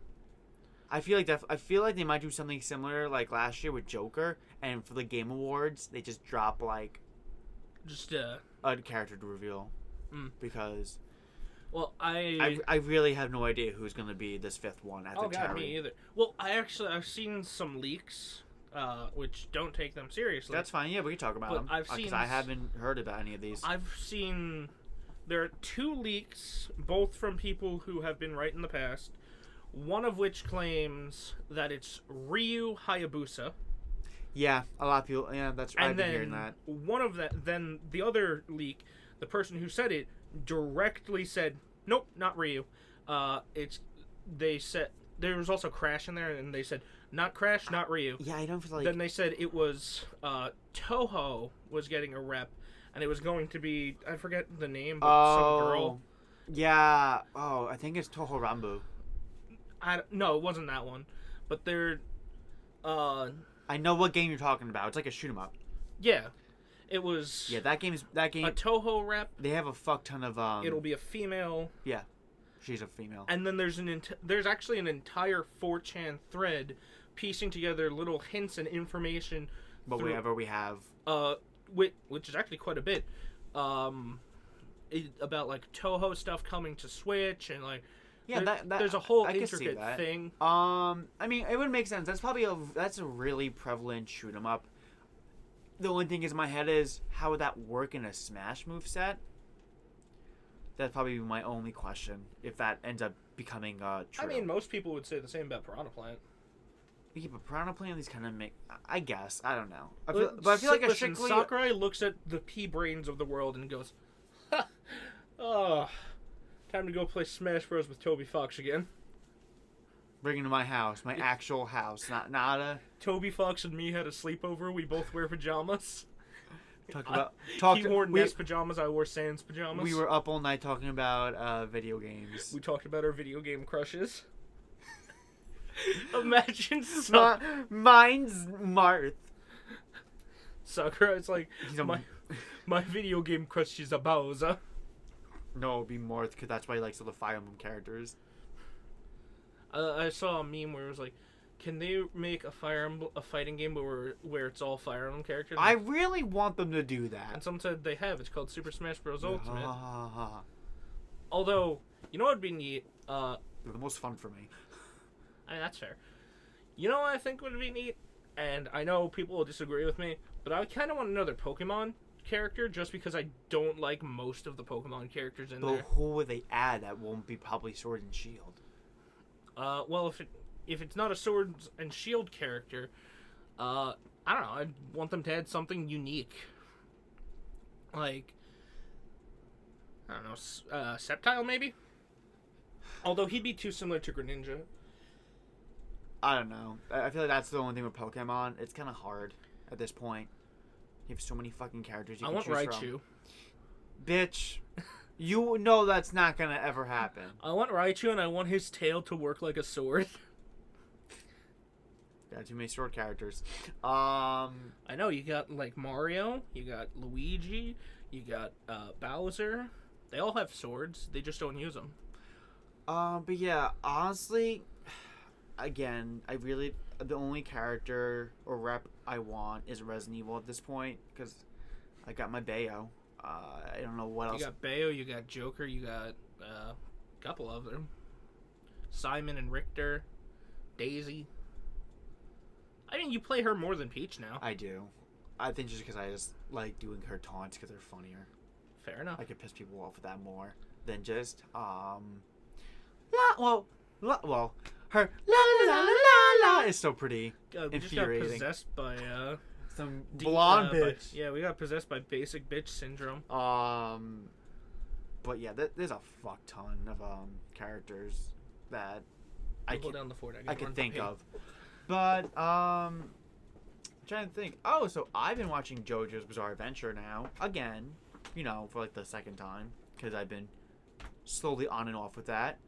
Speaker 2: I feel like they might do something similar like last year with Joker, and for the Game Awards, they just drop like
Speaker 3: just
Speaker 2: a character to reveal. Because
Speaker 3: well,
Speaker 2: I really have no idea who's going to be this fifth one at the Terry.
Speaker 3: Oh god, me either. Well, I've seen some leaks, which don't take them seriously.
Speaker 2: That's fine. Yeah, we can talk about them. Because I haven't heard about any of these.
Speaker 3: I've seen there are 2 leaks, both from people who have been right in the past. One of which claims that it's Ryu Hayabusa.
Speaker 2: Yeah, a lot of people. Yeah, that's right. I've been hearing that.
Speaker 3: Then the other leak, the person who said it directly said, "Nope, not Ryu. It's they said there was also Crash in there, and they said not Crash, not Ryu.
Speaker 2: Yeah, I don't feel like.
Speaker 3: Then they said it was Toho was getting a rep, and it was going to be, I forget the name, but some girl.
Speaker 2: Yeah. Oh, I think it's Toho Rambu.
Speaker 3: No, it wasn't that one, but they're.
Speaker 2: I know what game you're talking about. It's like a shoot 'em up.
Speaker 3: Yeah, it was.
Speaker 2: Yeah, that game.
Speaker 3: A Toho rep.
Speaker 2: They have a fuck ton of.
Speaker 3: It'll be a female.
Speaker 2: Yeah, she's a female.
Speaker 3: And then there's actually an entire 4chan thread piecing together little hints and information.
Speaker 2: But whenever we have.
Speaker 3: Which is actually quite a bit. About like Toho stuff coming to Switch and like.
Speaker 2: Yeah,
Speaker 3: there's a whole
Speaker 2: I
Speaker 3: intricate thing.
Speaker 2: I mean, it would make sense. That's probably that's a really prevalent shoot 'em up. The only thing is in my head is how would that work in a Smash move set? That'd probably be my only question if that ends up becoming true.
Speaker 3: I mean, most people would say the same about Piranha Plant.
Speaker 2: Yeah, but Piranha Plant these kind of make. I guess I don't know. I feel like a strictly
Speaker 3: Sakurai looks at the pea brains of the world and goes, "Ha, oh, time to go play Smash Bros with Toby Fox again."
Speaker 2: Bring him to my house, my actual house, not a.
Speaker 3: Toby Fox and me had a sleepover. We both wear pajamas. He wore Nest pajamas. I wore Sans pajamas.
Speaker 2: We were up all night talking about video games.
Speaker 3: We talked about our video game crushes. Imagine
Speaker 2: mine's Marth.
Speaker 3: Sakurai's like, my video game crush is a Bowser.
Speaker 2: No, it'd be Marth because that's why he likes all the Fire Emblem characters.
Speaker 3: I saw a meme where it was like, can they make a fighting game where it's all Fire Emblem characters?
Speaker 2: I really want them to do that.
Speaker 3: And some said they have. It's called Super Smash Bros. Ultimate. Although, you know what would be neat?
Speaker 2: They're the most fun for me.
Speaker 3: I mean, that's fair. You know what I think would be neat? And I know people will disagree with me, but I kind of want another Pokemon character just because I don't like most of the Pokemon characters in there.
Speaker 2: But who would they add that won't be probably Sword and Shield?
Speaker 3: Well, if it's not a Sword and Shield character, I don't know. I'd want them to add something unique. Like, I don't know, Sceptile maybe? Although he'd be too similar to Greninja.
Speaker 2: I don't know. I feel like that's the only thing with Pokemon. It's kind of hard at this point. You have so many fucking characters you can choose from.
Speaker 3: I want Raichu.
Speaker 2: Bitch. You know that's not gonna ever happen.
Speaker 3: I want Raichu and I want his tail to work like a sword.
Speaker 2: Got too many sword characters.
Speaker 3: I know, you got like Mario, you got Luigi, you got Bowser. They all have swords, they just don't use them.
Speaker 2: But yeah, honestly, again, the only character or rep I want is Resident Evil at this point, because I got my Bayo. I don't know what else.
Speaker 3: You got Bayo, you got Joker, you got a couple of them. Simon and Richter, Daisy. I mean, you play her more than Peach now.
Speaker 2: I do. I think just because I just like doing her taunts because they're funnier.
Speaker 3: Fair enough.
Speaker 2: I could piss people off with that more than just her la la la la la is so pretty.
Speaker 3: God, we
Speaker 2: infuriating.
Speaker 3: just got possessed by
Speaker 2: some blonde bitch.
Speaker 3: Yeah, we got possessed by basic bitch syndrome.
Speaker 2: But yeah, there's a fuck ton of characters that I can think of. But I'm trying to think. Oh, so I've been watching JoJo's Bizarre Adventure now again. You know, for like the second time because I've been slowly on and off with that.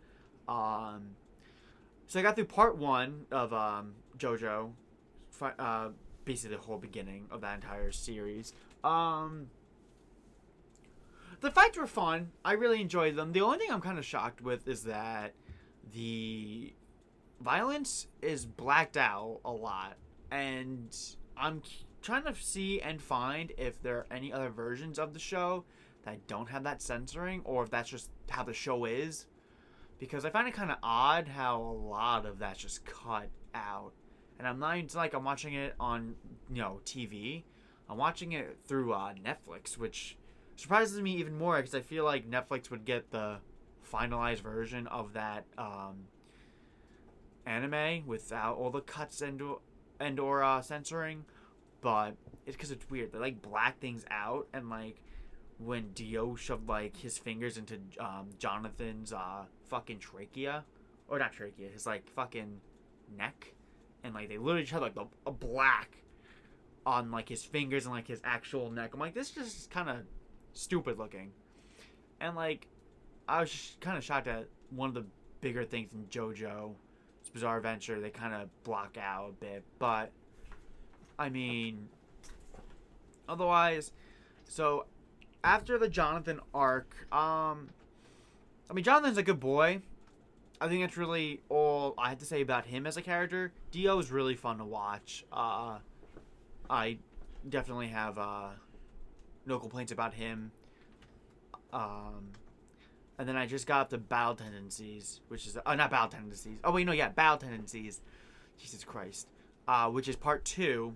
Speaker 2: So I got through part 1 of JoJo, basically the whole beginning of that entire series. The fights were fun. I really enjoyed them. The only thing I'm kind of shocked with is that the violence is blacked out a lot, and I'm trying to see and find if there are any other versions of the show that don't have that censoring, or if that's just how the show is. Because I find it kind of odd how a lot of that's just cut out. And I'm not even like I'm watching it on, TV. I'm watching it through Netflix, which surprises me even more because I feel like Netflix would get the finalized version of that anime without all the cuts and or censoring. But it's because it's weird. They like black things out, and like when Dio shoved like his fingers into Jonathan's fucking trachea or not trachea, his like fucking neck, and like they literally just had like a black on like his fingers and like his actual neck. I'm like, this is just kind of stupid looking, and like I was just kind of shocked at one of the bigger things in JoJo's Bizarre Adventure. They kind of block out a bit, but I mean, otherwise, so after the Jonathan arc, I mean, Jonathan's a good boy. I think that's really all I had to say about him as a character. Dio is really fun to watch. I definitely have no complaints about him. And then I just got up to Battle Tendencies, which is not Battle Tendencies. Oh wait, no, yeah, Battle Tendencies. Jesus Christ, which is part 2,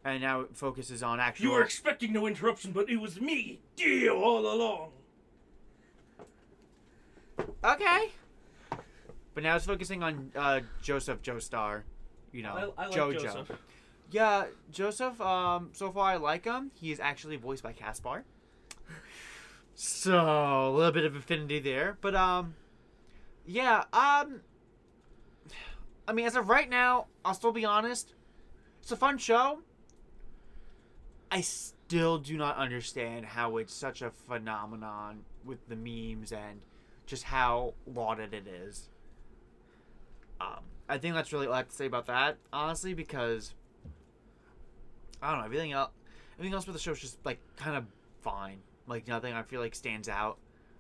Speaker 2: and now it focuses on actual.
Speaker 3: You were expecting no interruption, but it was me, Dio, all along.
Speaker 2: Okay. But now it's focusing on Joseph Joestar, you know,
Speaker 3: I like
Speaker 2: JoJo.
Speaker 3: Joseph.
Speaker 2: Yeah, Joseph. So far I like him. He is actually voiced by Caspar. So a little bit of affinity there, but yeah. I mean, as of right now, I'll still be honest. It's a fun show. I still do not understand how it's such a phenomenon with the memes and just how lauded it is. I think that's really all I have to say about that, honestly, because I don't know, everything else with the show is just like kind of fine. Like nothing I feel like stands out.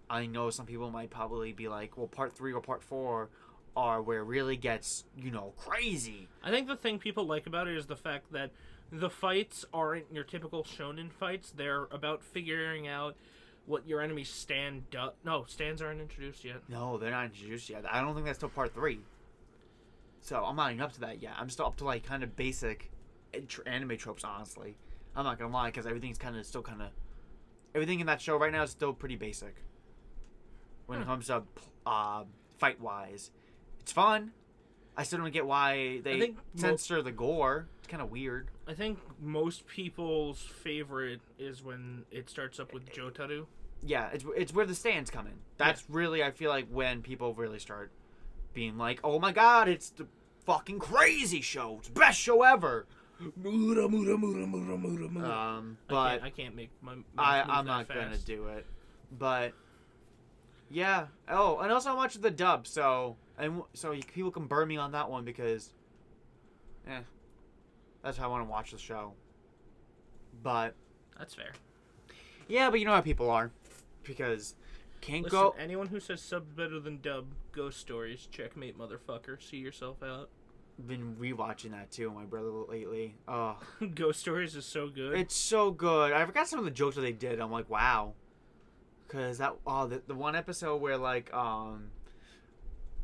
Speaker 2: I know some people might probably be like, well, part 3 or part 4 are where it really gets, you know, crazy.
Speaker 3: I think the thing people like about it is the fact that the fights aren't your typical shonen fights. They're about figuring out what your enemy's stand does. No, stands aren't introduced yet.
Speaker 2: No, they're not introduced yet. I don't think that's till part 3. So I'm not even up to that yet. I'm still up to like kind of basic anime tropes, honestly. I'm not gonna lie, because everything's everything in that show right now is still pretty basic. When it comes to fight wise, it's fun. I still don't get why they censor the gore. It's kind of weird.
Speaker 3: I think most people's favorite is when it starts up with Jotaro.
Speaker 2: Yeah, it's where the stands come in. That's really, I feel like, when people really start being like, oh my god, it's the fucking crazy show. It's the best show ever. But
Speaker 3: I can't make my
Speaker 2: I'm not gonna do it. But yeah. Oh, and also I'm watching the dub, so people can burn me on that one because, that's how I want to watch the show. But
Speaker 3: that's fair.
Speaker 2: Yeah, but you know how people are, because
Speaker 3: Listen,
Speaker 2: go.
Speaker 3: Anyone who says sub better than dub, ghost stories, checkmate, motherfucker. See yourself out.
Speaker 2: Been rewatching that too, my brother, lately. Oh,
Speaker 3: Ghost Stories is so good.
Speaker 2: it's so good. I forgot some of the jokes that they did. I'm like, wow. Cause the one episode where like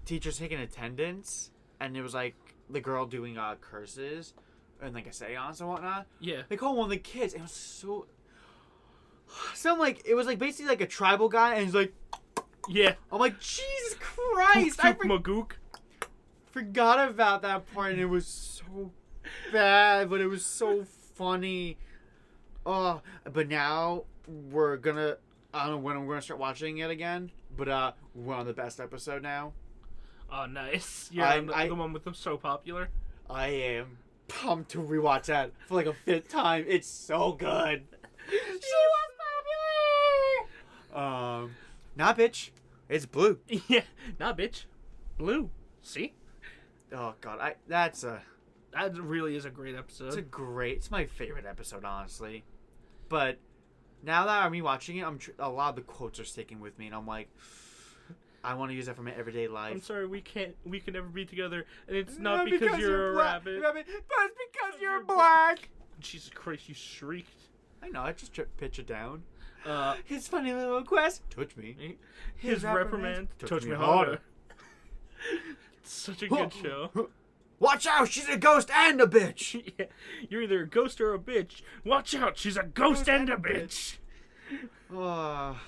Speaker 2: teachers taking attendance, and it was like the girl doing curses and like a seance and whatnot.
Speaker 3: Yeah.
Speaker 2: They called one of the kids. And it was so like it was like basically like a tribal guy, and he's like,
Speaker 3: yeah.
Speaker 2: I'm like, Jesus Christ!
Speaker 3: Magook.
Speaker 2: Forgot about that part, and it was so bad, but it was so funny. Oh, but now I don't know when I'm gonna start watching it again, but we're on the best episode now.
Speaker 3: Oh, nice. Yeah, the one with them so popular.
Speaker 2: I am pumped to rewatch that for like a 5th time. It's so good. She was popular. Nah, bitch. It's blue.
Speaker 3: Yeah, nah, bitch. Blue. See?
Speaker 2: Oh god, that
Speaker 3: really is a great episode.
Speaker 2: It's my favorite episode, honestly. But now that I'm rewatching it, a lot of the quotes are sticking with me, and I'm like, I want to use that for my everyday life.
Speaker 3: I'm sorry, we can never be together, and it's not because you're a rabbit.
Speaker 2: But it's because you're black.
Speaker 3: Jesus Christ, you shrieked.
Speaker 2: I know, I just pitch it down. His funny little request, touch me.
Speaker 3: His reprimand, touch me harder. It's such a good show.
Speaker 2: Watch out, she's a ghost and a bitch.
Speaker 3: Yeah, you're either a ghost or a bitch. Watch out, she's a ghost and a bitch.
Speaker 2: Oh,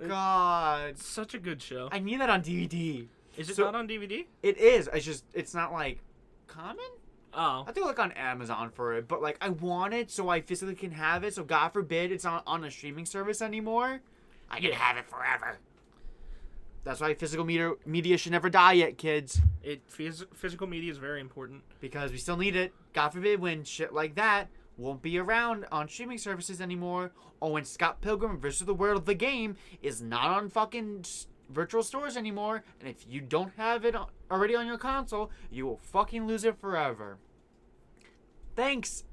Speaker 2: God.
Speaker 3: It's such a good show.
Speaker 2: I need that on DVD.
Speaker 3: Is it not on DVD?
Speaker 2: It is. It's not like common.
Speaker 3: Oh.
Speaker 2: I think I'll look on Amazon for it, but like I want it so I physically can have it. So God forbid it's not on a streaming service anymore. I can have it forever. That's why physical media should never die yet, kids.
Speaker 3: Physical media is very important.
Speaker 2: Because we still need it. God forbid when shit like that won't be around on streaming services anymore, or when Scott Pilgrim vs. the World, the game, is not on fucking virtual stores anymore, and if you don't have it already on your console, you will fucking lose it forever. Thanks,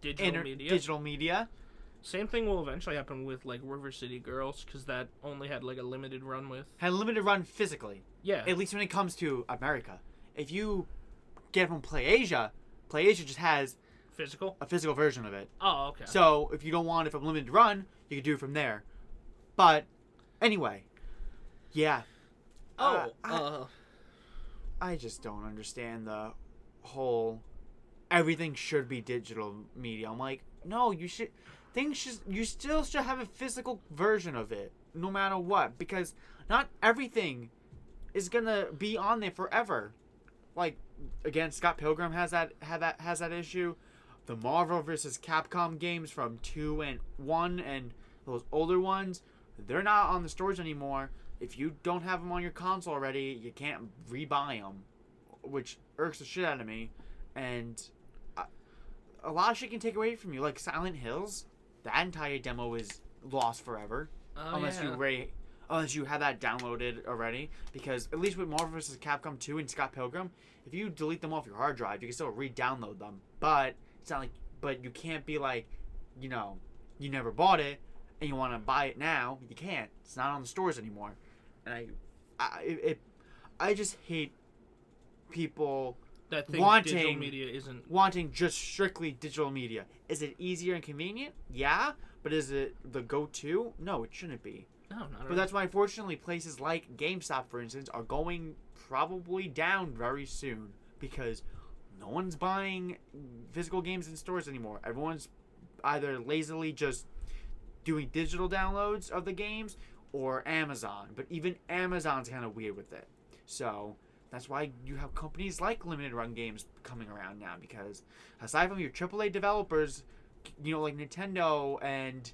Speaker 2: digital media.
Speaker 3: Same thing will eventually happen with like River City Girls, because that only had like a limited run with.
Speaker 2: Had a limited run physically.
Speaker 3: Yeah.
Speaker 2: At least when it comes to America. If you get it from PlayAsia just has a physical version of it.
Speaker 3: Oh, okay.
Speaker 2: So if you don't want it from limited run, you can do it from there. But anyway, yeah. I just don't understand the whole everything should be digital media. I'm like, no, you still should have a physical version of it, no matter what, because not everything is gonna be on there forever. Like, again, Scott Pilgrim has that issue. The Marvel vs. Capcom games from 2 and 1 and those older ones, they're not on the stores anymore. If you don't have them on your console already, you can't rebuy them, which irks the shit out of me. And a lot of shit can take away from you, like Silent Hills. That entire demo is lost forever, unless you have that downloaded already. Because at least with Marvel vs. Capcom 2 and Scott Pilgrim, if you delete them off your hard drive, you can still re-download them. But it's not like, but you can't be like, you never bought it and you want to buy it now. You can't. It's not on the stores anymore. And I just hate people
Speaker 3: that think digital media isn't
Speaker 2: wanting just strictly digital media. Is it easier and convenient? Yeah, but is it the go-to? No, it shouldn't be.
Speaker 3: No, not at all.
Speaker 2: But that's why, unfortunately, places like GameStop, for instance, are going probably down very soon because no one's buying physical games in stores anymore. Everyone's either lazily just doing digital downloads of the games or Amazon. But even Amazon's kind of weird with it. So that's why you have companies like limited run games coming around now, because aside from your AAA developers, like Nintendo and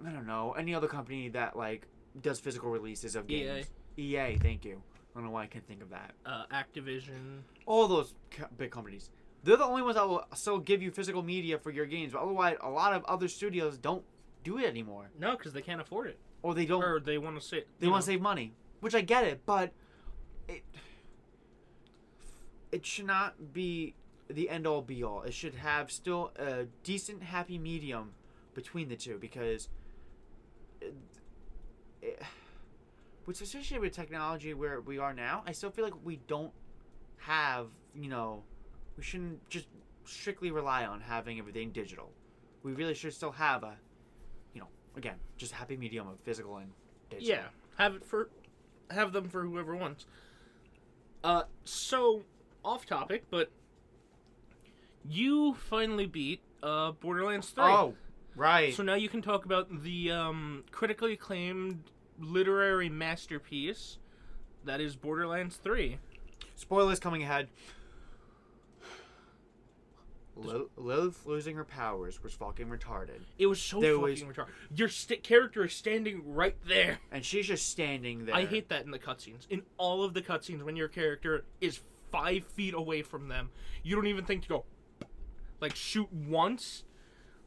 Speaker 2: I don't know, any other company that like does physical releases of games. EA, thank you. I don't know why I can't think of that.
Speaker 3: Activision.
Speaker 2: All those big companies. They're the only ones that will still give you physical media for your games. But otherwise, a lot of other studios don't do it anymore.
Speaker 3: No, because they can't afford it.
Speaker 2: Or they don't.
Speaker 3: Or they want to save.
Speaker 2: They want to save money, which I get it, but it should not be the end all be all. It should have still a decent, happy medium between the two, because which especially with technology where we are now, I still feel like we don't have, we shouldn't just strictly rely on having everything digital. We really should still have a, again, just a happy medium of physical and digital.
Speaker 3: Yeah, have them for whoever wants. So off topic, but you finally beat Borderlands 3.
Speaker 2: Oh, right.
Speaker 3: So now you can talk about the critically acclaimed literary masterpiece that is Borderlands 3.
Speaker 2: Spoilers coming ahead. Lilith losing her powers was fucking retarded.
Speaker 3: It was so fucking retarded. Your character is standing right there.
Speaker 2: And she's just standing there.
Speaker 3: I hate that in the cutscenes. In all of the cutscenes, when your character is 5 feet away from them, you don't even think to go, shoot once.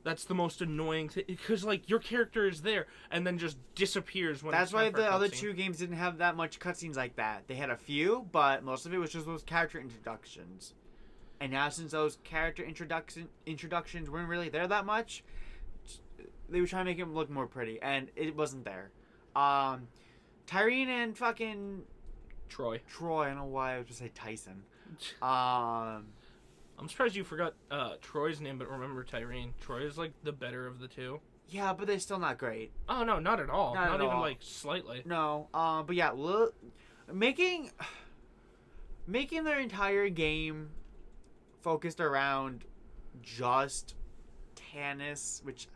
Speaker 3: That's the most annoying thing. Because, your character is there and then just disappears when
Speaker 2: That's why the other two games didn't have that much cutscenes like that. They had a few, but most of it was just those character introductions. And now, since those character introductions weren't really there that much, they were trying to make him look more pretty, and it wasn't there. Tyrene and fucking
Speaker 3: Troy.
Speaker 2: I don't know why I was just say Tyson.
Speaker 3: I'm surprised you forgot Troy's name, but remember Tyrene. Troy is the better of the two.
Speaker 2: Yeah, but they're still not great.
Speaker 3: Oh no, not at all. Not even
Speaker 2: all.
Speaker 3: Slightly.
Speaker 2: No. But yeah, making their entire game focused around just Tannis, which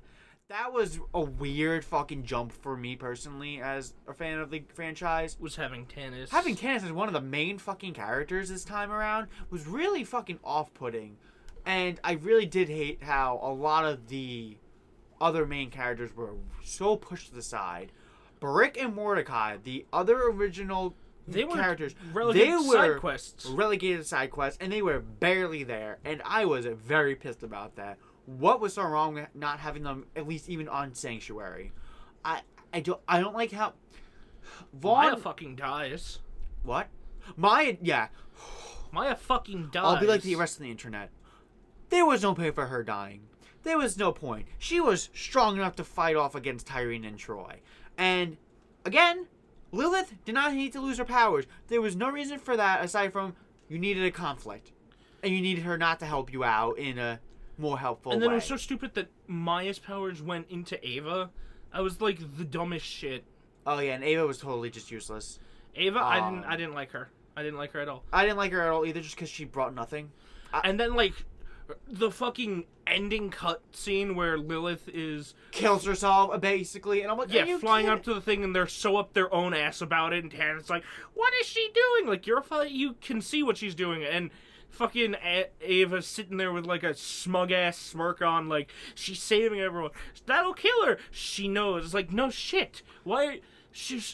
Speaker 2: that was a weird fucking jump for me personally as a fan of the franchise.
Speaker 3: Was having Tannis
Speaker 2: as one of the main fucking characters this time around was really fucking off-putting. And I really did hate how a lot of the other main characters were so pushed to the side. Brick and Mordecai, the other original
Speaker 3: They were
Speaker 2: characters,
Speaker 3: relegated
Speaker 2: they
Speaker 3: to side
Speaker 2: were
Speaker 3: quests.
Speaker 2: relegated to side quests, and they were barely there. And I was very pissed about that. What was so wrong with not having them at least even on Sanctuary? I don't like how Vaughn
Speaker 3: Maya fucking dies.
Speaker 2: What? Maya, yeah.
Speaker 3: Maya fucking dies.
Speaker 2: I'll be like the rest of the internet. There was no point for her dying. There was no point. She was strong enough to fight off against Tyrene and Troy. And, again, Lilith did not need to lose her powers. There was no reason for that aside from you needed a conflict. And you needed her not to help you out in a more helpful way.
Speaker 3: And then it was so stupid that Maya's powers went into Ava. I was like the dumbest shit.
Speaker 2: Oh, yeah, and Ava was totally just useless.
Speaker 3: Ava, I didn't like her. I didn't like her at all.
Speaker 2: I didn't like her at all either just because she brought nothing.
Speaker 3: And then, like, the fucking ending cutscene where Lilith is...
Speaker 2: Kills herself, basically, and I'm like,
Speaker 3: Yeah,
Speaker 2: are you
Speaker 3: flying
Speaker 2: kidding?
Speaker 3: up to the thing, and they're so up their own ass about it, and Tana's like, what is she doing? Like, you can see what she's doing, and fucking Ava's sitting there with, like, a smug-ass smirk on, like, she's saving everyone. That'll kill her! She knows. It's like, no shit. Why...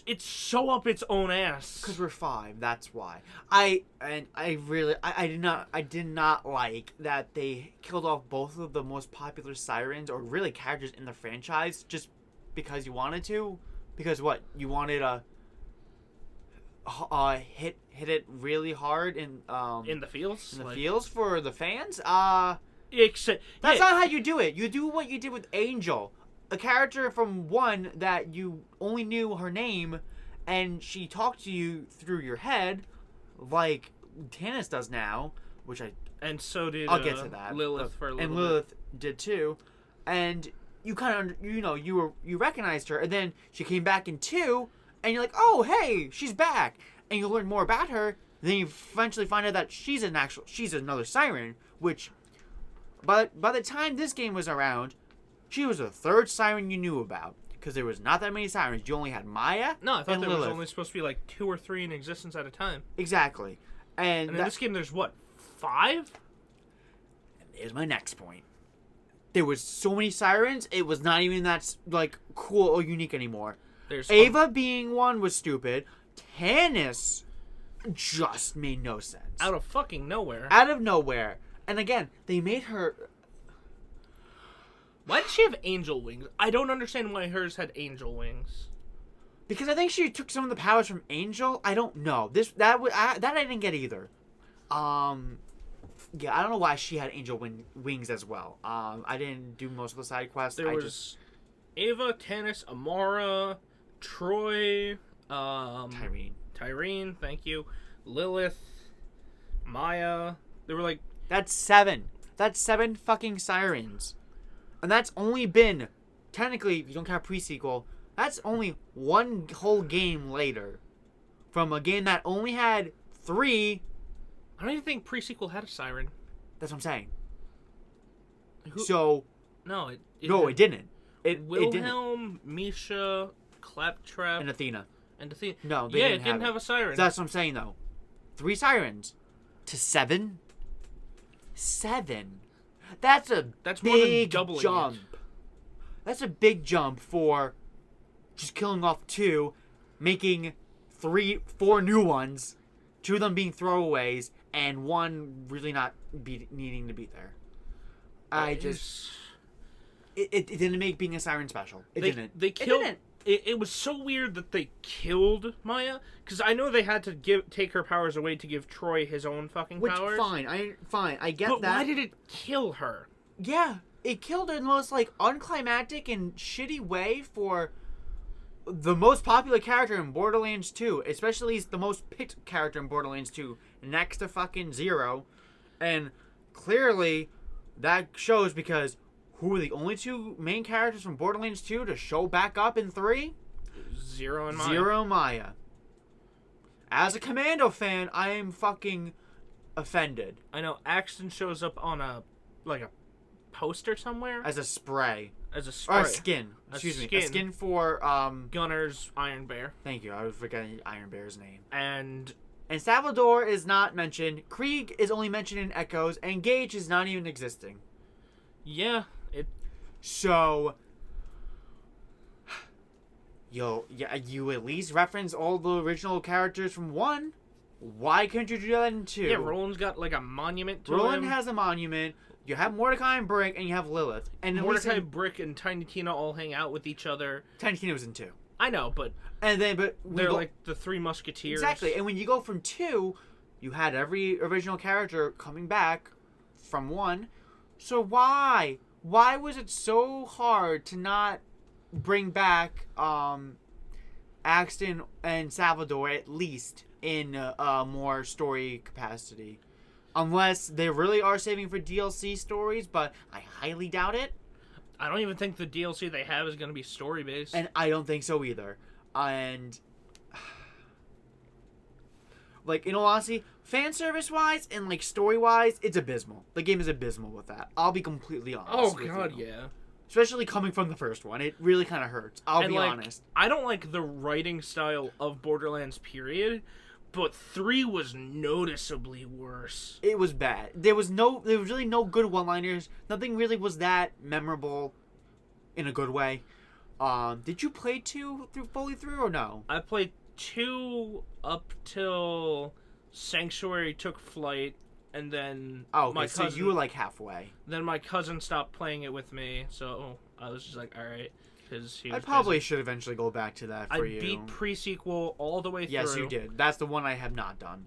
Speaker 3: it's so up its own ass.
Speaker 2: Because we're 5, that's why. I did not like that they killed off both of the most popular sirens, or really characters in the franchise, just because you wanted to. Because what? You wanted a hit it really hard in
Speaker 3: the fields?
Speaker 2: In the fields for the fans?
Speaker 3: Except,
Speaker 2: that's not how you do it. You do what you did with Angel. A character from 1 that you only knew her name, and she talked to you through your head, like Tannis does now, which
Speaker 3: and so did
Speaker 2: I'll get to that.
Speaker 3: Lilith for a little
Speaker 2: and
Speaker 3: bit.
Speaker 2: Lilith did too, and you kind of you recognized her, and then she came back in 2, and you're like, oh hey, she's back, and you learn more about her. Then you eventually find out that she's another siren, which, by the time this game was around. She was the 3rd siren you knew about. Because there was not that many sirens. You only had Maya
Speaker 3: No, I thought
Speaker 2: and
Speaker 3: there
Speaker 2: Lilith.
Speaker 3: was only supposed to be like 2 or 3 in existence at a time.
Speaker 2: Exactly. And
Speaker 3: in this game, there's what, 5?
Speaker 2: Here's my next point. There was so many sirens, it was not even that, like, cool or unique anymore.
Speaker 3: There's
Speaker 2: Ava being one was stupid. Tannis just made no sense.
Speaker 3: out of fucking nowhere.
Speaker 2: Out of nowhere. And again, they made her...
Speaker 3: Why did she have angel wings? I don't understand why hers had angel wings.
Speaker 2: Because I think she took some of the powers from Angel. I don't know. That I didn't get either. Yeah, I don't know why she had angel wings as well. I didn't do most of the side quests.
Speaker 3: There was Ava, Tannis, Amara, Troy, Tyrene, thank you, Lilith, Maya. They were like...
Speaker 2: That's 7. That's 7 fucking sirens. And that's only been, technically, if you don't count pre-sequel, that's only 1 whole game later. From a game that only had 3.
Speaker 3: I don't even think pre-sequel had a siren.
Speaker 2: That's what I'm saying.
Speaker 3: Who,
Speaker 2: So...
Speaker 3: No, it
Speaker 2: it didn't. It
Speaker 3: Wilhelm,
Speaker 2: didn't.
Speaker 3: Misha, Claptrap,
Speaker 2: And Athena.
Speaker 3: No,
Speaker 2: they
Speaker 3: it didn't have a siren.
Speaker 2: That's what I'm saying, though. 3 sirens. To 7? 7. That's a
Speaker 3: That's
Speaker 2: big
Speaker 3: more than doubling
Speaker 2: jump.
Speaker 3: it.
Speaker 2: That's a big jump for just killing off 2, making 4 new ones, 2 of them being throwaways, and 1 really not needing to be there. It didn't make being a siren special. It didn't.
Speaker 3: They killed.
Speaker 2: It didn't.
Speaker 3: It was so weird that they killed Maya, because I know they had to take her powers away to give Troy his own fucking powers.
Speaker 2: Fine. I get
Speaker 3: But
Speaker 2: that.
Speaker 3: why did it kill her?
Speaker 2: Yeah, it killed her in the most, like, unclimactic and shitty way for the most popular character in Borderlands 2, especially the most picked character in Borderlands 2, next to fucking Zero. And clearly, that shows because who were the only 2 main characters from Borderlands 2 to show back up in 3?
Speaker 3: Zero and Maya.
Speaker 2: Zero and Maya. As a Commando fan, I am fucking offended.
Speaker 3: I know Axton shows up on a poster somewhere
Speaker 2: As a spray.
Speaker 3: as a spray.
Speaker 2: Or a skin. Excuse me. A skin for,
Speaker 3: Gunner's Iron Bear.
Speaker 2: Thank you. I was forgetting Iron Bear's name.
Speaker 3: And
Speaker 2: Salvador is not mentioned. Krieg is only mentioned in Echoes, and Gage is not even existing.
Speaker 3: yeah,
Speaker 2: So, you at least reference all the original characters from 1. Why couldn't you do that in 2?
Speaker 3: Yeah, Roland's got like a monument to
Speaker 2: Roland
Speaker 3: him.
Speaker 2: has a monument. You have Mordecai and Brick, and you have Lilith. And
Speaker 3: Mordecai, Brick, and Tiny Tina all hang out with each other.
Speaker 2: Tiny Tina was in 2.
Speaker 3: I know, but they're like the Three Musketeers.
Speaker 2: Exactly, and when you go from 2, you had every original character coming back from 1. So why? Why was it so hard to not bring back Axton and Salvador at least in a more story capacity? Unless they really are saving for DLC stories, but I highly doubt it.
Speaker 3: I don't even think the DLC they have is going to be story-based.
Speaker 2: And I don't think so either. And, like, in all honesty, fan service-wise and, like, story-wise, it's abysmal. The game is abysmal with that. I'll be completely honest.
Speaker 3: Oh, God, yeah.
Speaker 2: Especially coming from the first one. It really kind of hurts. I'll be honest.
Speaker 3: I don't like the writing style of Borderlands, period. But 3 was noticeably worse.
Speaker 2: It was bad. There was really no good one-liners. Nothing really was that memorable in a good way. Did you play 2 fully through or no?
Speaker 3: I played 2 up till Sanctuary took flight, and then
Speaker 2: my cousin, so you were like halfway.
Speaker 3: Then my cousin stopped playing it with me, so I was just like, all right. I
Speaker 2: probably should eventually go back to that for you.
Speaker 3: I beat pre-sequel all the way through.
Speaker 2: Yes, you did. That's the one I have not done.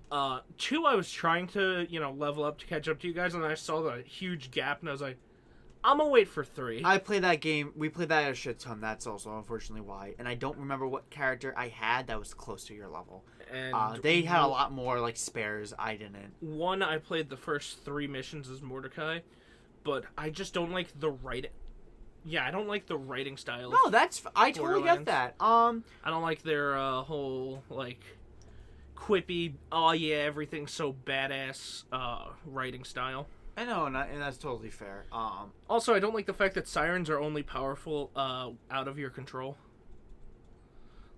Speaker 3: 2, I was trying to, level up to catch up to you guys, and I saw the huge gap, and I was like, I'm gonna wait for 3.
Speaker 2: I played that game. We played that a shit ton. That's also unfortunately why. And I don't remember what character I had that was close to your level. And they had a lot more like spares. I didn't.
Speaker 3: 1, I played the first 3 missions as Mordecai, but I just don't like the writing. Yeah, I don't like the writing style.
Speaker 2: No, I totally get that.
Speaker 3: I don't like their whole like quippy, oh yeah, everything's so badass writing style.
Speaker 2: I know, and that's totally fair.
Speaker 3: Also, I don't like the fact that sirens are only powerful out of your control.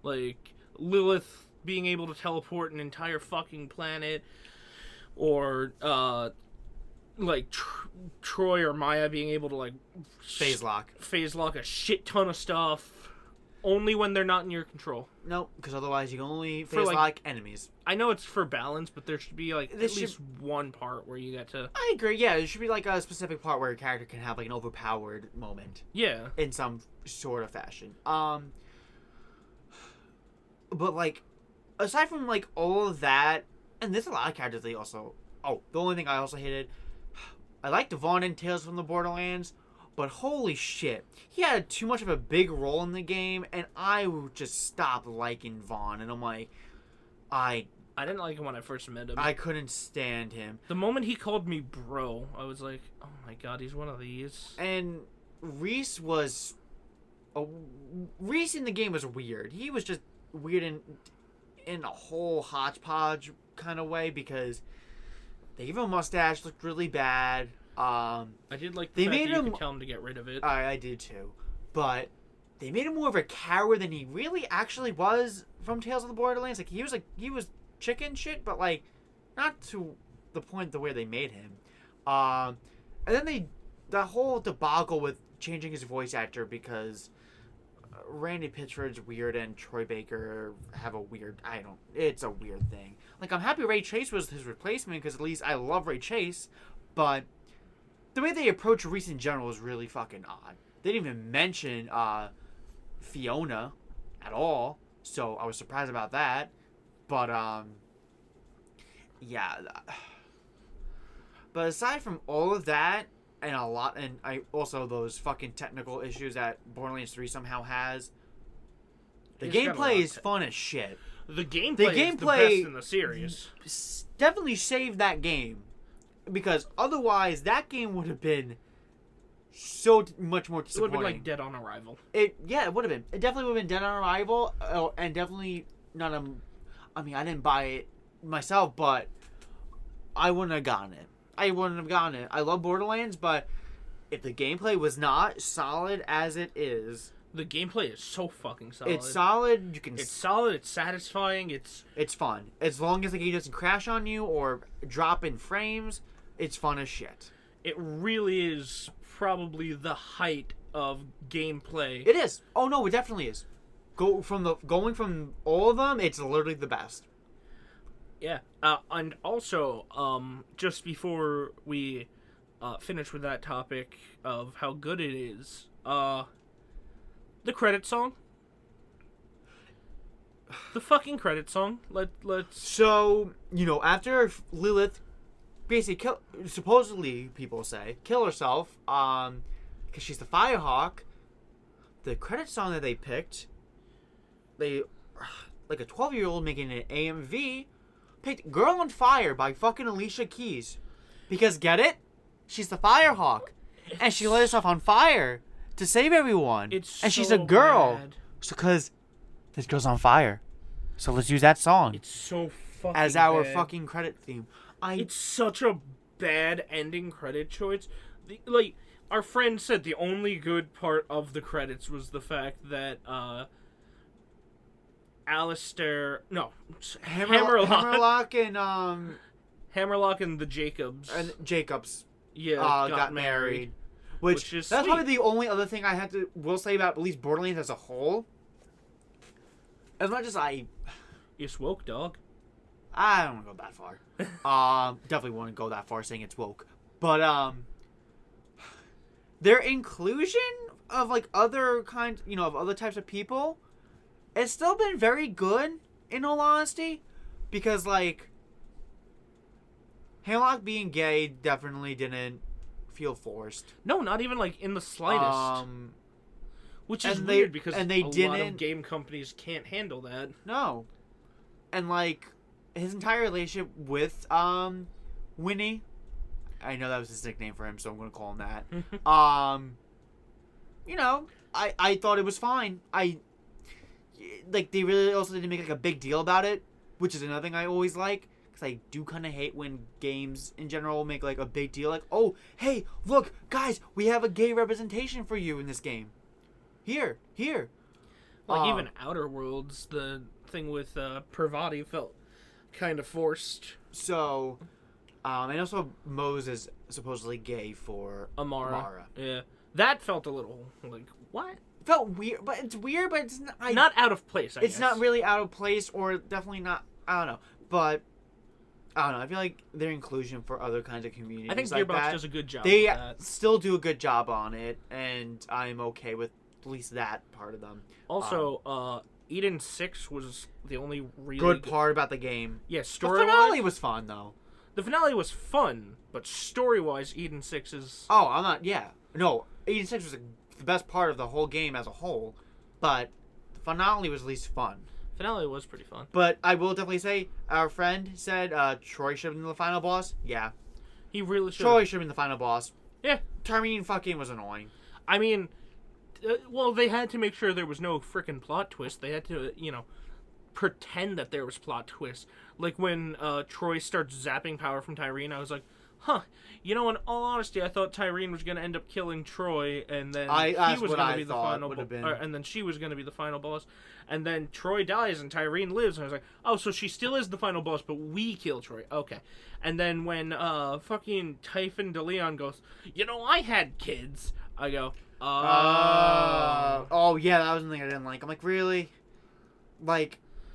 Speaker 3: Like Lilith being able to teleport an entire fucking planet, or like Troy or Maya being able to like
Speaker 2: phase lock
Speaker 3: a shit ton of stuff only when they're not in your control.
Speaker 2: Nope, because otherwise you can only phase lock enemies.
Speaker 3: I know it's for balance, but there should be like at least one part where you get to.
Speaker 2: I agree. Yeah, there should be like a specific part where a character can have like an overpowered moment.
Speaker 3: Yeah,
Speaker 2: in some sort of fashion. But like, aside from like all of that, and there's a lot of characters they also. Oh, the only thing I also hated. I liked Vaughn in Tales from the Borderlands, but holy shit, he had too much of a big role in the game, and I just stopped liking Vaughn, and I'm like, I
Speaker 3: didn't like him when I first met him.
Speaker 2: I couldn't stand him.
Speaker 3: The moment he called me bro, I was like, oh my god, he's one of these.
Speaker 2: And Reese in the game was weird. He was just weird in a whole hodgepodge kind of way, because the evil mustache looked really bad.
Speaker 3: I did like the fact that you could tell him to get rid of it.
Speaker 2: I did too. But they made him more of a coward than he really actually was from Tales of the Borderlands. Like he was chicken shit, but like not to the point the way they made him. And then the whole debacle with changing his voice actor because Randy Pitchford's weird and Troy Baker have a weird. It's a weird thing. Like I'm happy Ray Chase was his replacement because at least I love Ray Chase, but the way they approach Reese in general is really fucking odd. They didn't even mention Fiona at all, so I was surprised about that. But yeah. But aside from all of that, and I also those fucking technical issues that Borderlands 3 somehow has, the gameplay is fun as shit.
Speaker 3: The gameplay is the best in the series.
Speaker 2: Definitely saved that game, because otherwise that game would have been so much more disappointing.
Speaker 3: It would have been like Dead on Arrival.
Speaker 2: It would have been. It definitely would have been Dead on Arrival, and definitely not I mean, I didn't buy it myself, but I wouldn't have gotten it. I love Borderlands, but if the gameplay was not solid as it is,
Speaker 3: the gameplay is so fucking solid.
Speaker 2: It's solid.
Speaker 3: It's solid. It's satisfying. It's
Speaker 2: fun. As long as the game doesn't crash on you or drop in frames, it's fun as shit.
Speaker 3: It really is probably the height of gameplay.
Speaker 2: It is. Oh no, it definitely is. Going from all of them, it's literally the best.
Speaker 3: Yeah, and also, just before we finish with that topic of how good it is, the credit song. The fucking credit song. Let's.
Speaker 2: So, after Lilith basically supposedly people say kill herself, because she's the Firehawk, the credit song that they picked, like a 12-year-old making an AMV, picked "Girl on Fire" by fucking Alicia Keys, because get it, she's the Firehawk, and she lit herself on fire to save everyone, and she's a girl, so because this girl's on fire, so let's use that song.
Speaker 3: It's so fucking
Speaker 2: as our
Speaker 3: bad.
Speaker 2: fucking credit theme.
Speaker 3: It's such a bad ending credit choice. Our friend said the only good part of the credits was the fact that Hammerlock and the Jacobs got married.
Speaker 2: Which
Speaker 3: is
Speaker 2: that's
Speaker 3: sweet.
Speaker 2: probably the only other thing I will say about at least Borderlands as a whole. As much as
Speaker 3: It's woke, dog.
Speaker 2: I don't want to go that far. Definitely wouldn't go that far saying it's woke. But their inclusion of other kinds, of other types of people, it's still been very good in all honesty, because Hamlock being gay definitely didn't feel forced.
Speaker 3: No, not even in the slightest. Which is
Speaker 2: they-
Speaker 3: weird because
Speaker 2: and they
Speaker 3: a lot
Speaker 2: didn't-
Speaker 3: of game companies can't handle that.
Speaker 2: No. And his entire relationship with Winnie, I know that was his nickname for him, so I'm gonna call him that. I thought it was fine. They really also didn't make a big deal about it, which is another thing I always like, because I do kind of hate when games in general make a big deal, oh, hey, look, guys, we have a gay representation for you in this game. Here.
Speaker 3: Even Outer Worlds, the thing with Parvati felt kind of forced.
Speaker 2: So, and also Mose is supposedly gay for Amara.
Speaker 3: Yeah. That felt a little what?
Speaker 2: Felt weird, but it's weird, but it's not...
Speaker 3: Not out of place, I guess.
Speaker 2: It's not really out of place, or definitely not... I don't know. But, I don't know. I feel like their inclusion for other kinds of communities
Speaker 3: I think
Speaker 2: like
Speaker 3: Gearbox
Speaker 2: that,
Speaker 3: does a good job
Speaker 2: they
Speaker 3: with that.
Speaker 2: still do a good job on it, and I'm okay with at least that part of them.
Speaker 3: Also, Eden 6 was the only really
Speaker 2: Good part about the game.
Speaker 3: Yeah,
Speaker 2: The
Speaker 3: story
Speaker 2: finale was fun, though.
Speaker 3: The finale was fun, but story-wise, Eden 6 is...
Speaker 2: Oh, I'm not... Yeah. No, 86 was the best part of the whole game as a whole, but the finale was at least fun.
Speaker 3: Finale was pretty fun.
Speaker 2: But I will definitely say, our friend said Troy should have been the final boss. Yeah.
Speaker 3: He really should.
Speaker 2: Troy should have been the final boss.
Speaker 3: Yeah.
Speaker 2: Tyreen fucking was annoying.
Speaker 3: I mean, they had to make sure there was no frickin' plot twist. They had to, pretend that there was plot twist. Like when Troy starts zapping power from Tyreen, I was like, huh. In all honesty, I thought Tyreen was going to end up killing Troy, and then he was going to be the final boss. And then she was going to be the final boss. And then Troy dies and Tyreen lives. And I was like, oh, so she still is the final boss, but we kill Troy. Okay. And then when fucking Typhon DeLeon goes, I had kids. I go,
Speaker 2: oh, yeah, that was something I didn't like. I'm like, really?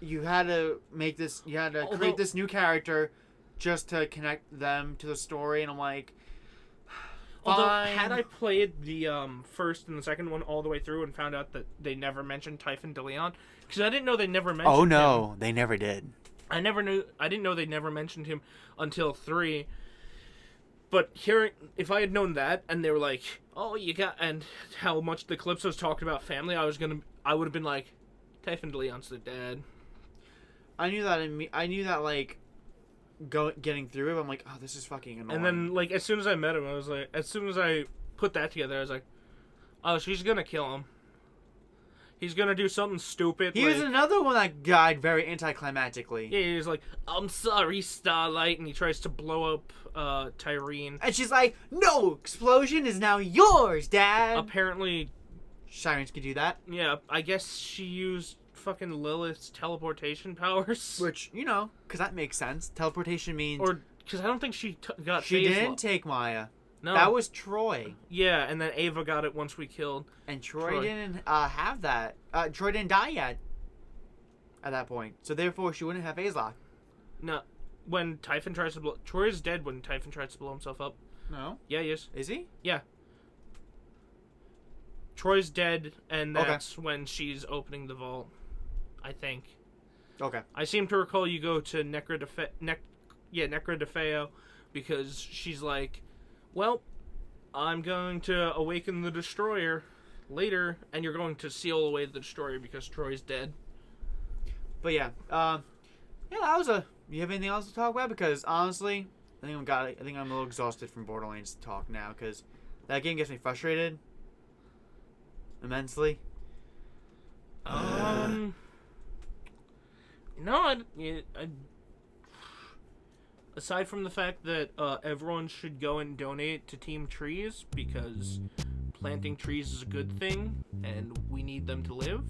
Speaker 2: You had to make this, create this new character just to connect them to the story, and I'm like, fine.
Speaker 3: Although, had I played the first and the second one all the way through and found out that they never mentioned Typhon DeLeon, because I didn't know they never mentioned him.
Speaker 2: Oh, no, they never did.
Speaker 3: I didn't know they never mentioned him until 3. But if I had known that, and they were like, oh, and how much the Calypsos talked about family, I would have been like, Typhon DeLeon's the dad.
Speaker 2: I knew that, getting through it, I'm like, oh, this is fucking annoying.
Speaker 3: And then, as soon as I met him, I was like, as soon as I put that together, I was like, oh, she's gonna kill him. He's gonna do something stupid.
Speaker 2: He was another one that died very anticlimactically.
Speaker 3: Yeah, he was like, I'm sorry, Starlight, and he tries to blow up Tyreen.
Speaker 2: And she's like, no, explosion is now yours, Dad.
Speaker 3: Apparently,
Speaker 2: Sirens could do that.
Speaker 3: Yeah, I guess she used fucking Lilith's teleportation powers.
Speaker 2: Which, because that makes sense. Teleportation means...
Speaker 3: Or, because I don't think she got
Speaker 2: She
Speaker 3: phase
Speaker 2: didn't
Speaker 3: lock.
Speaker 2: take Maya.
Speaker 3: No.
Speaker 2: That was Troy.
Speaker 3: Yeah, and then Ava got it once we killed.
Speaker 2: And Troy
Speaker 3: Troy.
Speaker 2: didn't have that. Troy didn't die yet at that point. So therefore, she wouldn't have Azeloth.
Speaker 3: No, when Typhon tries to blow... Troy's dead when Typhon tries to blow himself up.
Speaker 2: No?
Speaker 3: Yeah, he is.
Speaker 2: Is he?
Speaker 3: Yeah. Troy's dead, and that's when she's opening the vault, I think.
Speaker 2: Okay.
Speaker 3: I seem to recall you go to Necra de Feo, because she's like, well, I'm going to awaken the Destroyer later, and you're going to seal away the Destroyer because Troy's dead.
Speaker 2: But yeah, that was a... You have anything else to talk about? Because honestly, I think I'm a little exhausted from Borderlands talk now, because that game gets me frustrated immensely.
Speaker 3: No, aside from the fact that everyone should go and donate to Team Trees, because planting trees is a good thing, and we need them to live.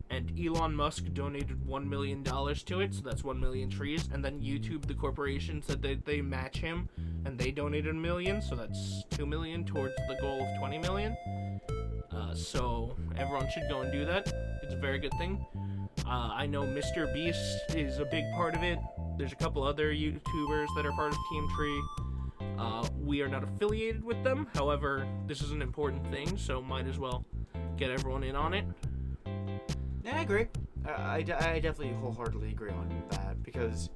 Speaker 3: And Elon Musk donated $1 million to it, so that's 1 million trees. And then YouTube, the corporation, said that they match him, and they donated $1 million, so that's 2 million towards the goal of 20 million. So everyone should go and do that. It's a very good thing. I know Mr. Beast is a big part of it. There's a couple other YouTubers that are part of Team Tree. We are not affiliated with them. However, this is an important thing, so might as well get everyone in on it.
Speaker 2: Yeah, I agree. I definitely wholeheartedly agree on that, because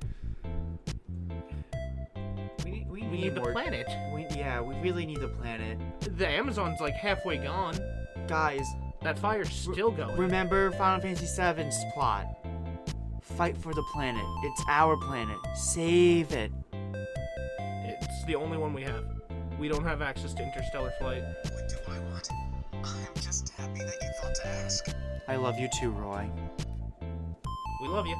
Speaker 2: we
Speaker 3: need the planet.
Speaker 2: We really need the planet.
Speaker 3: The Amazon's like halfway gone.
Speaker 2: Guys,
Speaker 3: that fire's still going.
Speaker 2: Remember Final Fantasy VII's plot. Fight for the planet. It's our planet. Save it.
Speaker 3: It's the only one we have. We don't have access to interstellar flight.
Speaker 1: What do I want? I'm just happy that you thought to ask.
Speaker 2: I love you too, Roy.
Speaker 3: We love you.